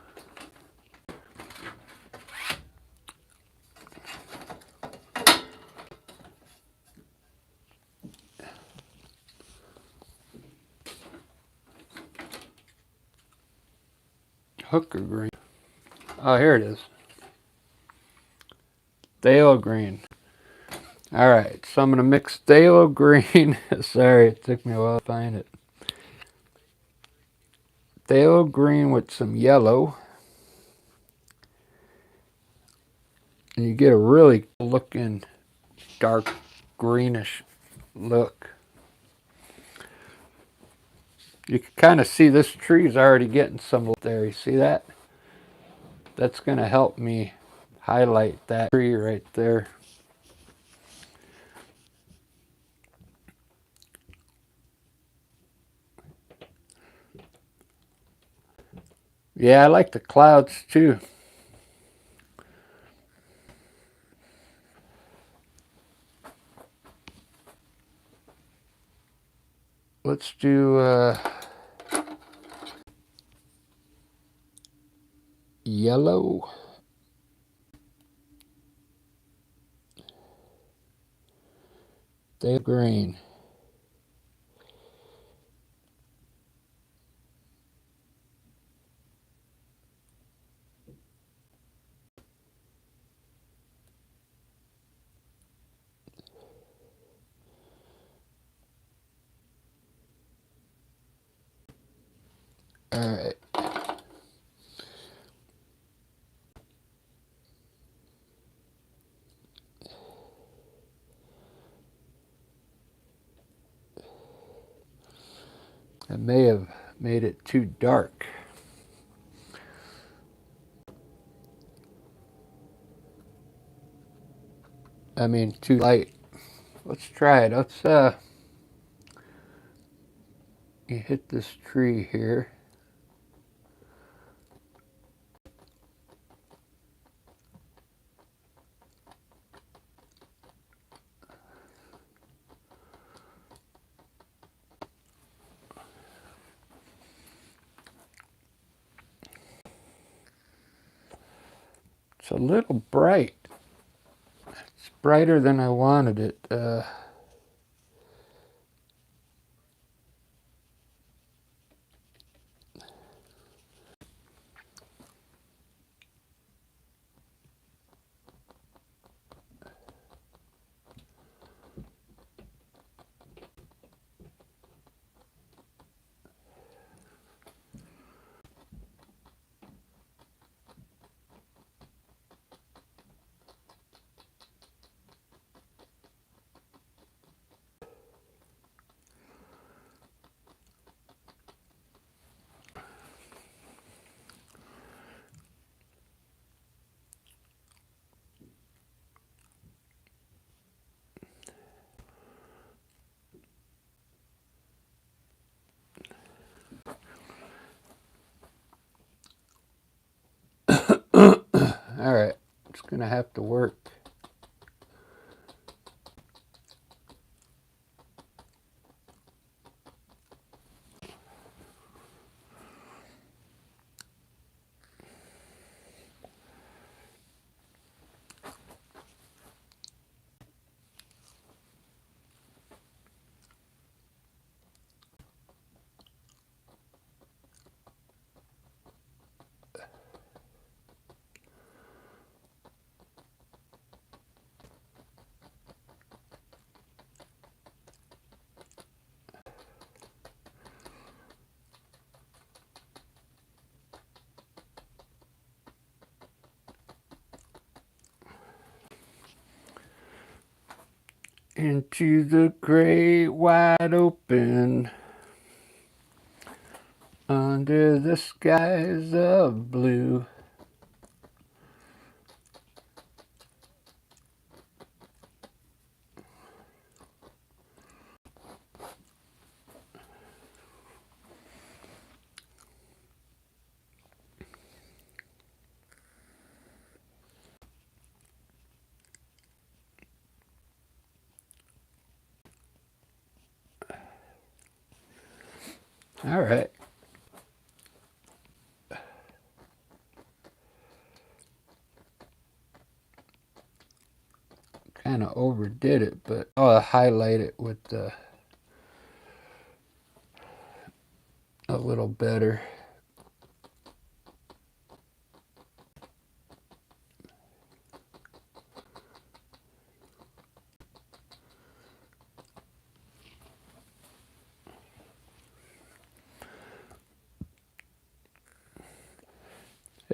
Hooker green. Oh, here it is. Phthalo green. Alright, so I'm going to mix phthalo green. Sorry, it took me a while to find it. Phthalo green with some yellow. And you get a really looking dark greenish look. You can kind of see this tree's already getting some there. You see that? That's going to help me highlight that tree right there. Yeah, I like the clouds too. Let's do yellow. Phthalo green. Alright. I may have made it too dark. I mean, too light. Let's try it. Let's you hit this tree here. It's a little bright. It's brighter than I wanted it. Alright, it's gonna have to work. Into the great wide open, under the skies of blue. All right. Kind of overdid it, but I'll highlight it with a little better.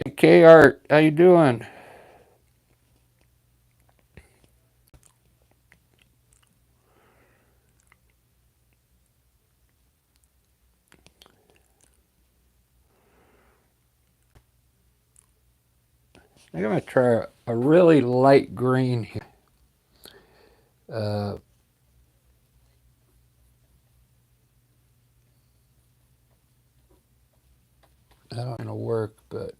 Hey, K-Art, how you doing? I'm going to try a really light green here. Uh, I don't know work, but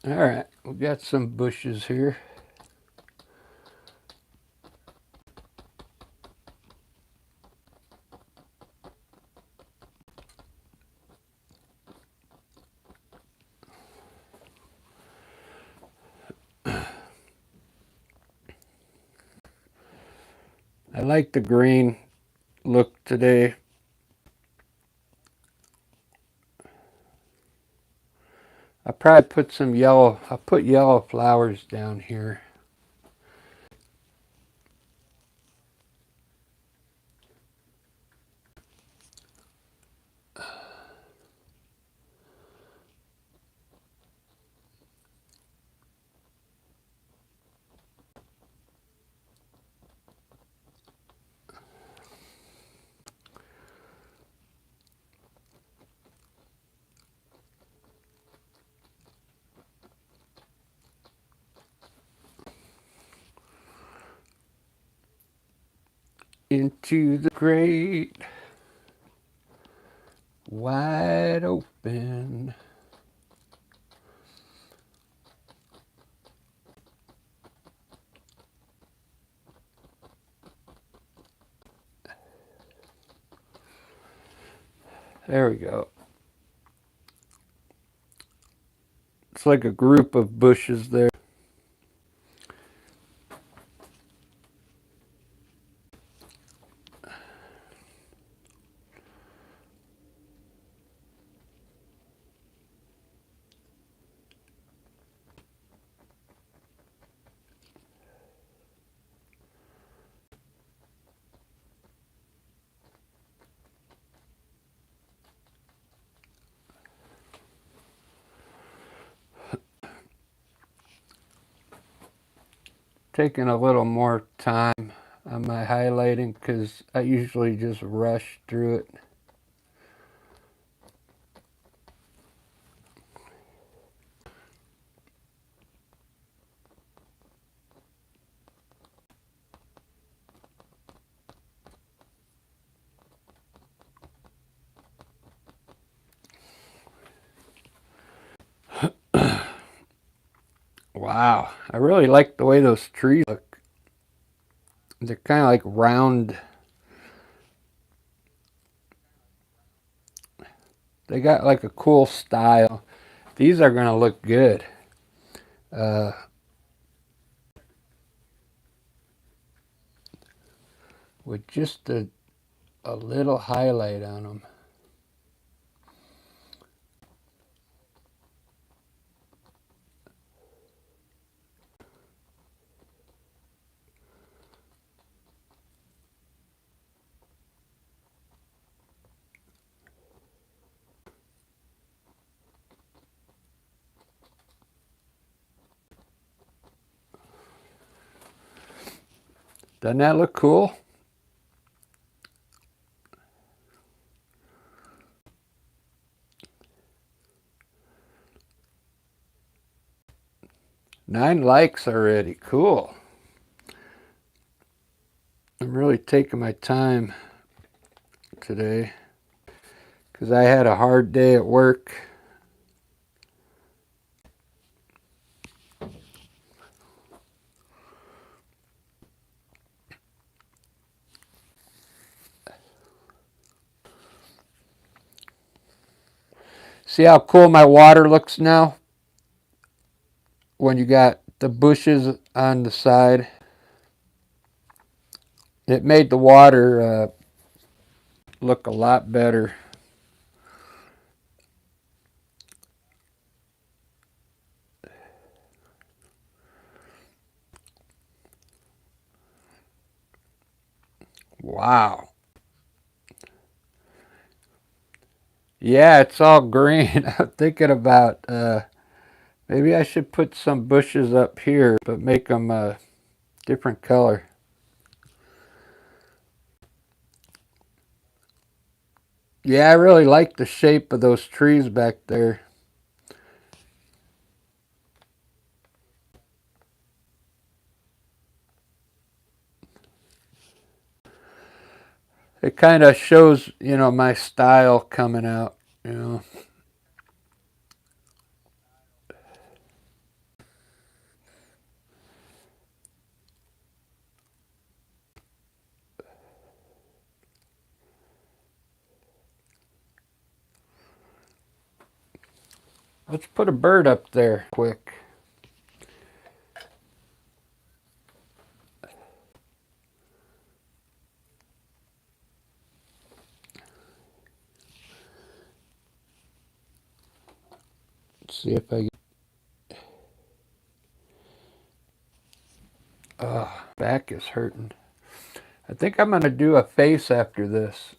all right, we got some bushes here. I like the green look today. I probably put some yellow. I put yellow flowers down here. Into the great wide open. There we go. It's like a group of bushes there. Taking a little more time on my highlighting because I usually just rush through it. Wow, I really like the way those trees look. They're kind of like round. They got like a cool style. These are going to look good. Uh, with just a little highlight on them. Doesn't that look cool? Nine likes already. Cool. I'm really taking my time today because I had a hard day at work. See how cool my water looks now? When you got the bushes on the side. It made the water look a lot better. Wow. Yeah, it's all green. I'm thinking about maybe I should put some bushes up here, but make them a different color. Yeah, I really like the shape of those trees back there. It kind of shows, my style coming out. Let's put a bird up there quick. Let's see if I get... back is hurting. I think I'm going to do a face after this.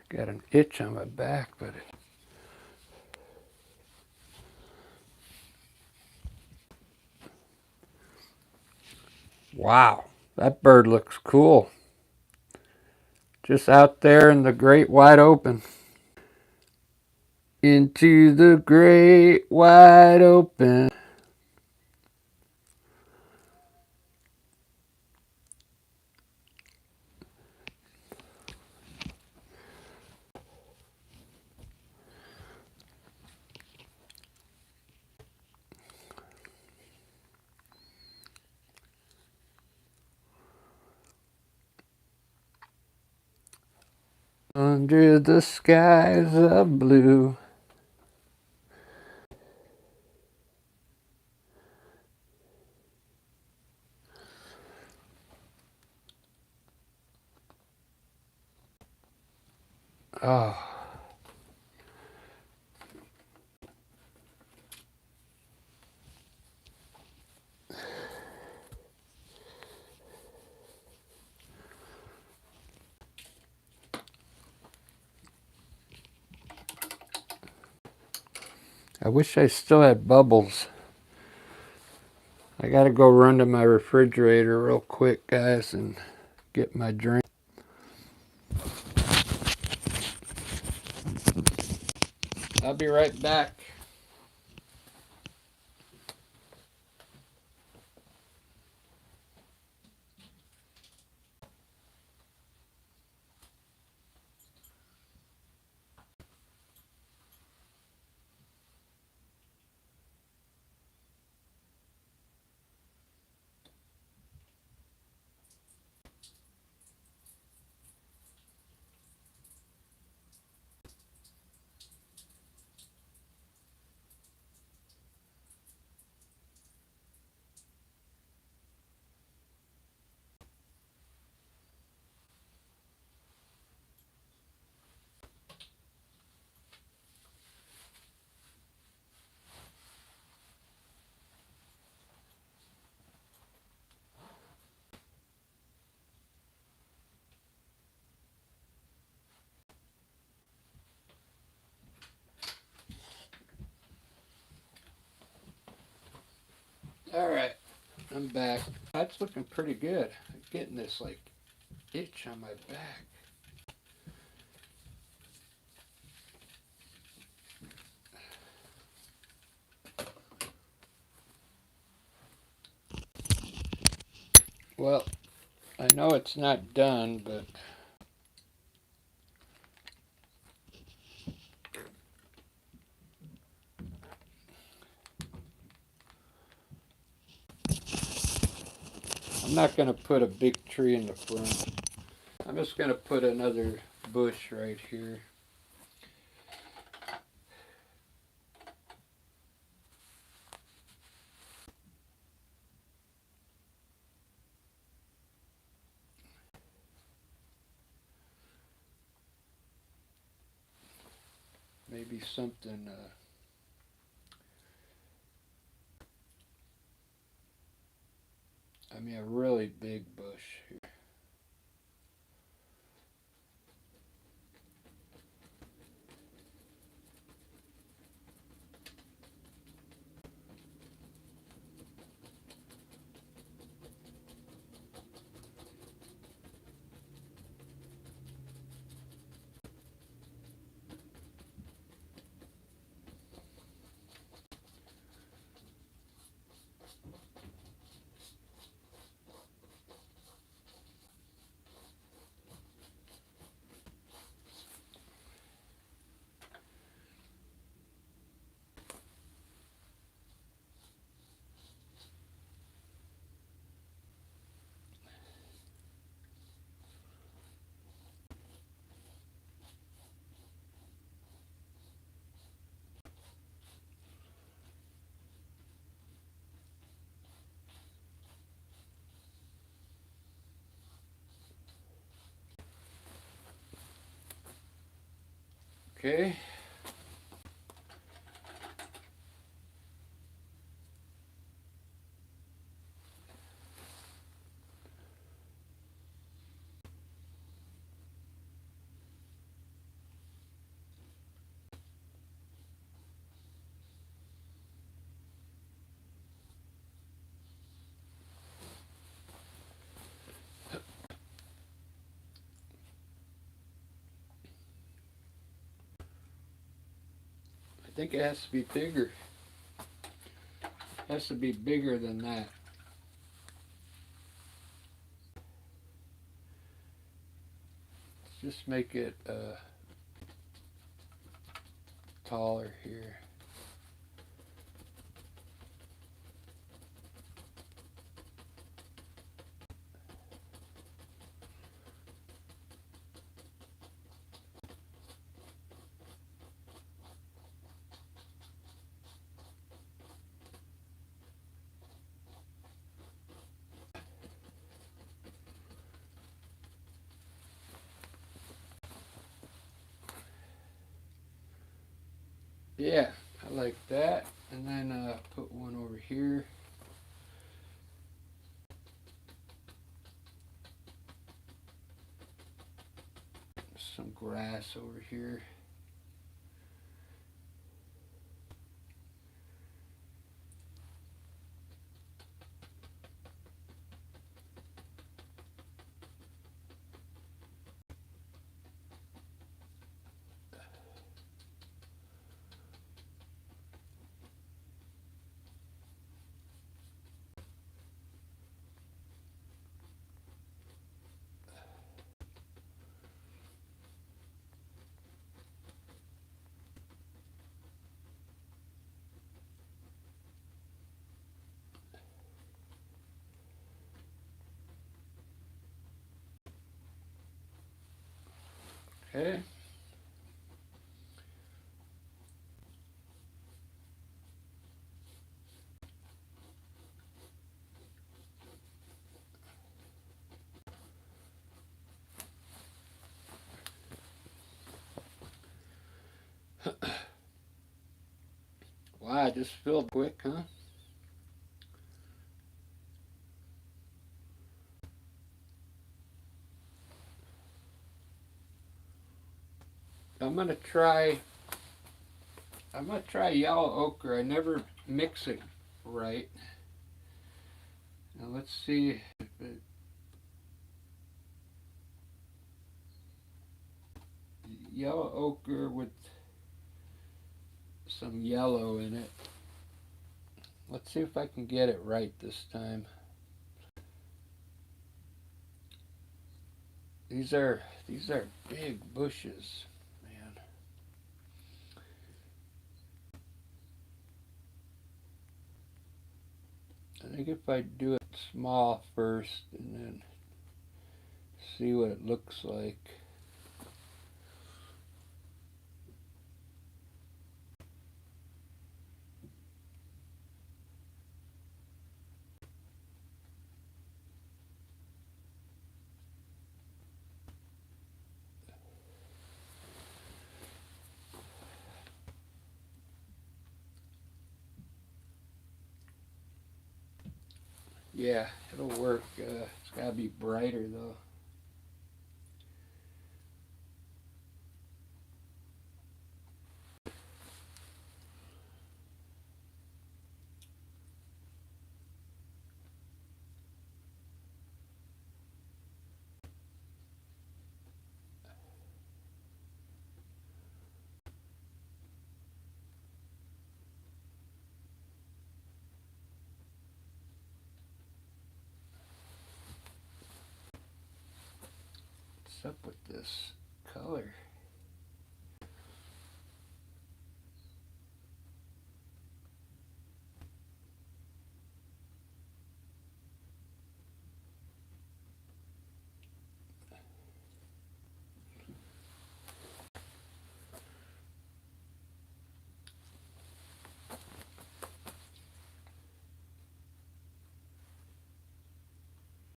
Got an itch on my back, but wow, that bird looks cool. Just out there in the great wide open. Into the great wide open. Under the skies of blue. Oh. I wish I still had bubbles. I gotta go run to my refrigerator real quick, guys, and get my drink. I'll be right back. All right, I'm back. That's looking pretty good. I'm getting this like itch on my back. Well, I know it's not done, but I'm not going to put a big tree in the front. I'm just going to put another bush right here. Maybe something, a really big bush here. Okay. I think it has to be bigger. It has to be bigger than that. Just make it taller here. Yeah, I like that. And then put one over here. Some grass over here. Okay. Wow, it just filled quick, huh? I'm gonna try. I'm gonna try yellow ochre. I never mix it right. Now let's see if it, yellow ochre with some yellow in it. Let's see if I can get it right this time. These are big bushes, man. I think if I do it small first and then see what it looks like. Yeah, it'll work. It's gotta be brighter though. What's up with this color?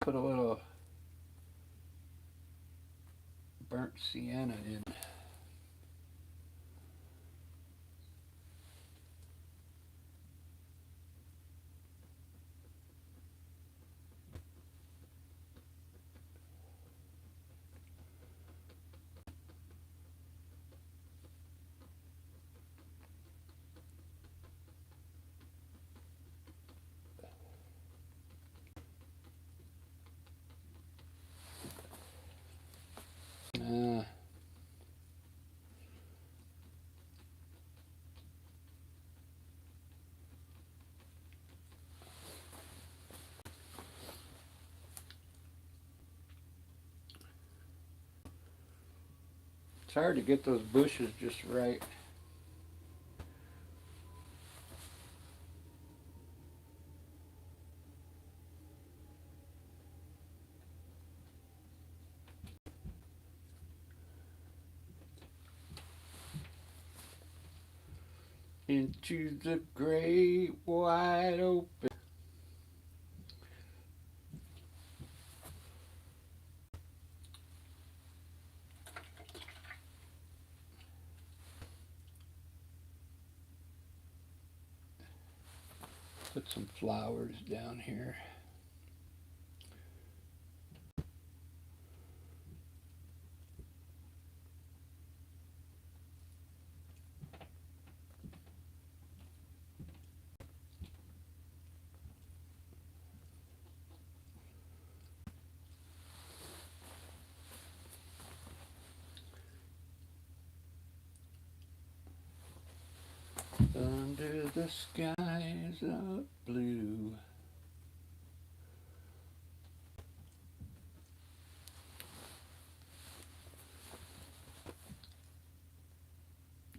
Put a little burnt sienna in. Uh, it's hard to get those bushes just right. Into the great wide open. Put some flowers down here. Under the skies of blue.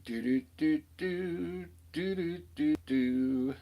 Do do do do do do do do.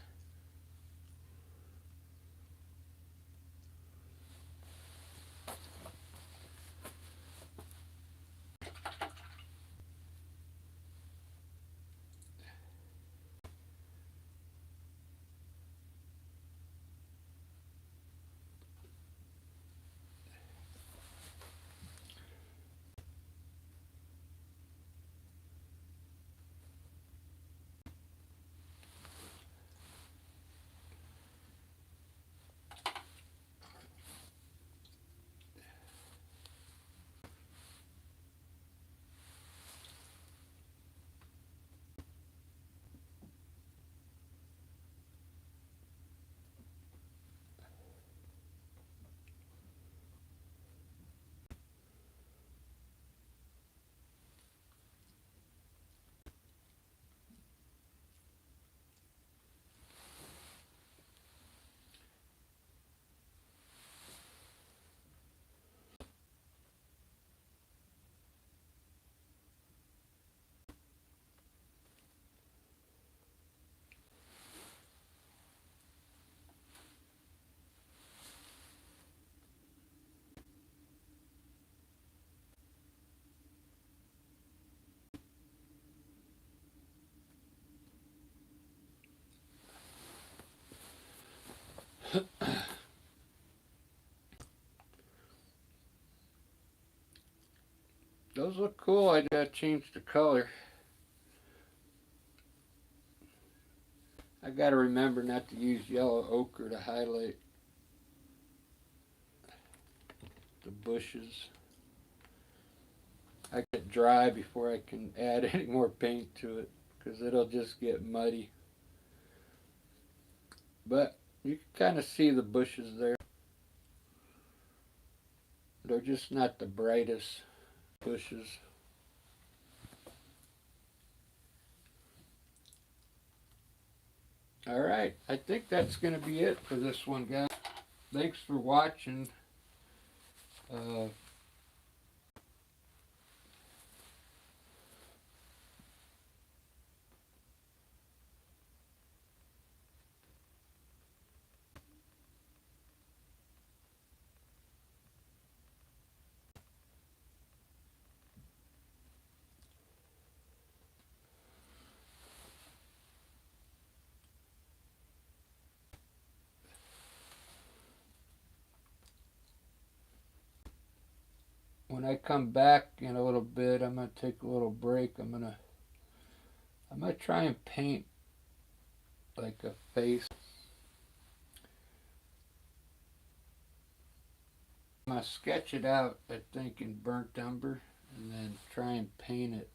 Those look cool. I gotta change the color. I gotta remember not to use yellow ochre to highlight the bushes. I get it dry before I can add any more paint to it because it'll just get muddy. But you can kind of see the bushes there. They're just not the brightest bushes. Alright, I think that's going to be it for this one, guys. Thanks for watching. When I come back in a little bit, I'm going to take a little break. I'm going to try and paint like a face. I'm going to sketch it out, I think, in burnt umber and then try and paint it.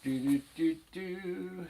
Do do do do.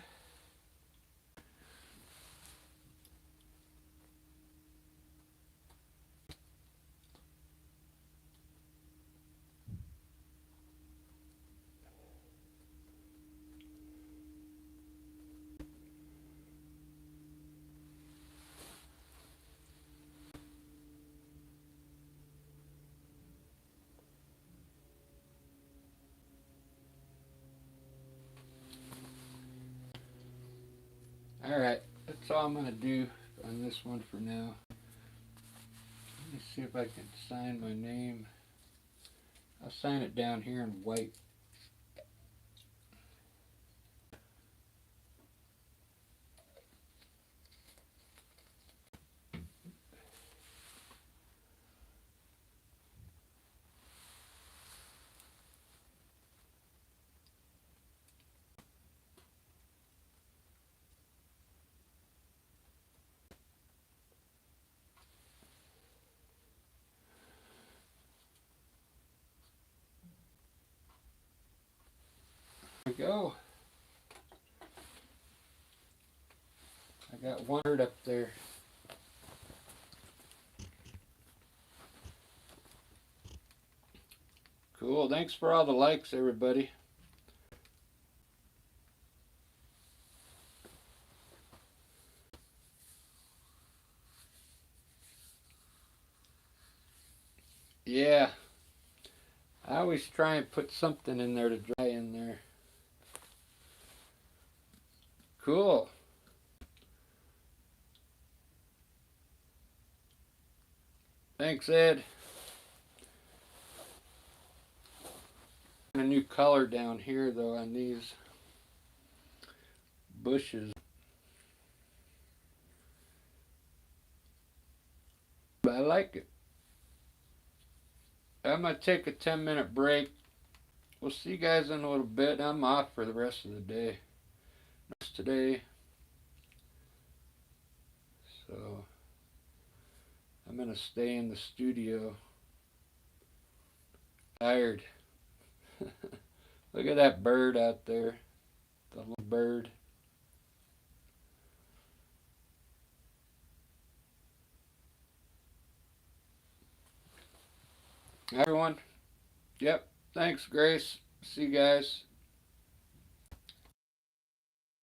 Alright, that's all I'm going to do on this one for now. Let me see if I can sign my name. I'll sign it down here in white. There we go. I got one bird up there. Cool. Thanks for all the likes, everybody. Yeah. I always try and put something in there to dry in there. Cool. Thanks, Ed. A new color down here, though, on these bushes. But I like it. I'm going to take a 10-minute break. We'll see you guys in a little bit. I'm off for the rest of the day. Today. So I'm going to stay in the studio. Tired. Look at that bird out there. The little bird. Everyone. Yep. Thanks, Grace. See you guys.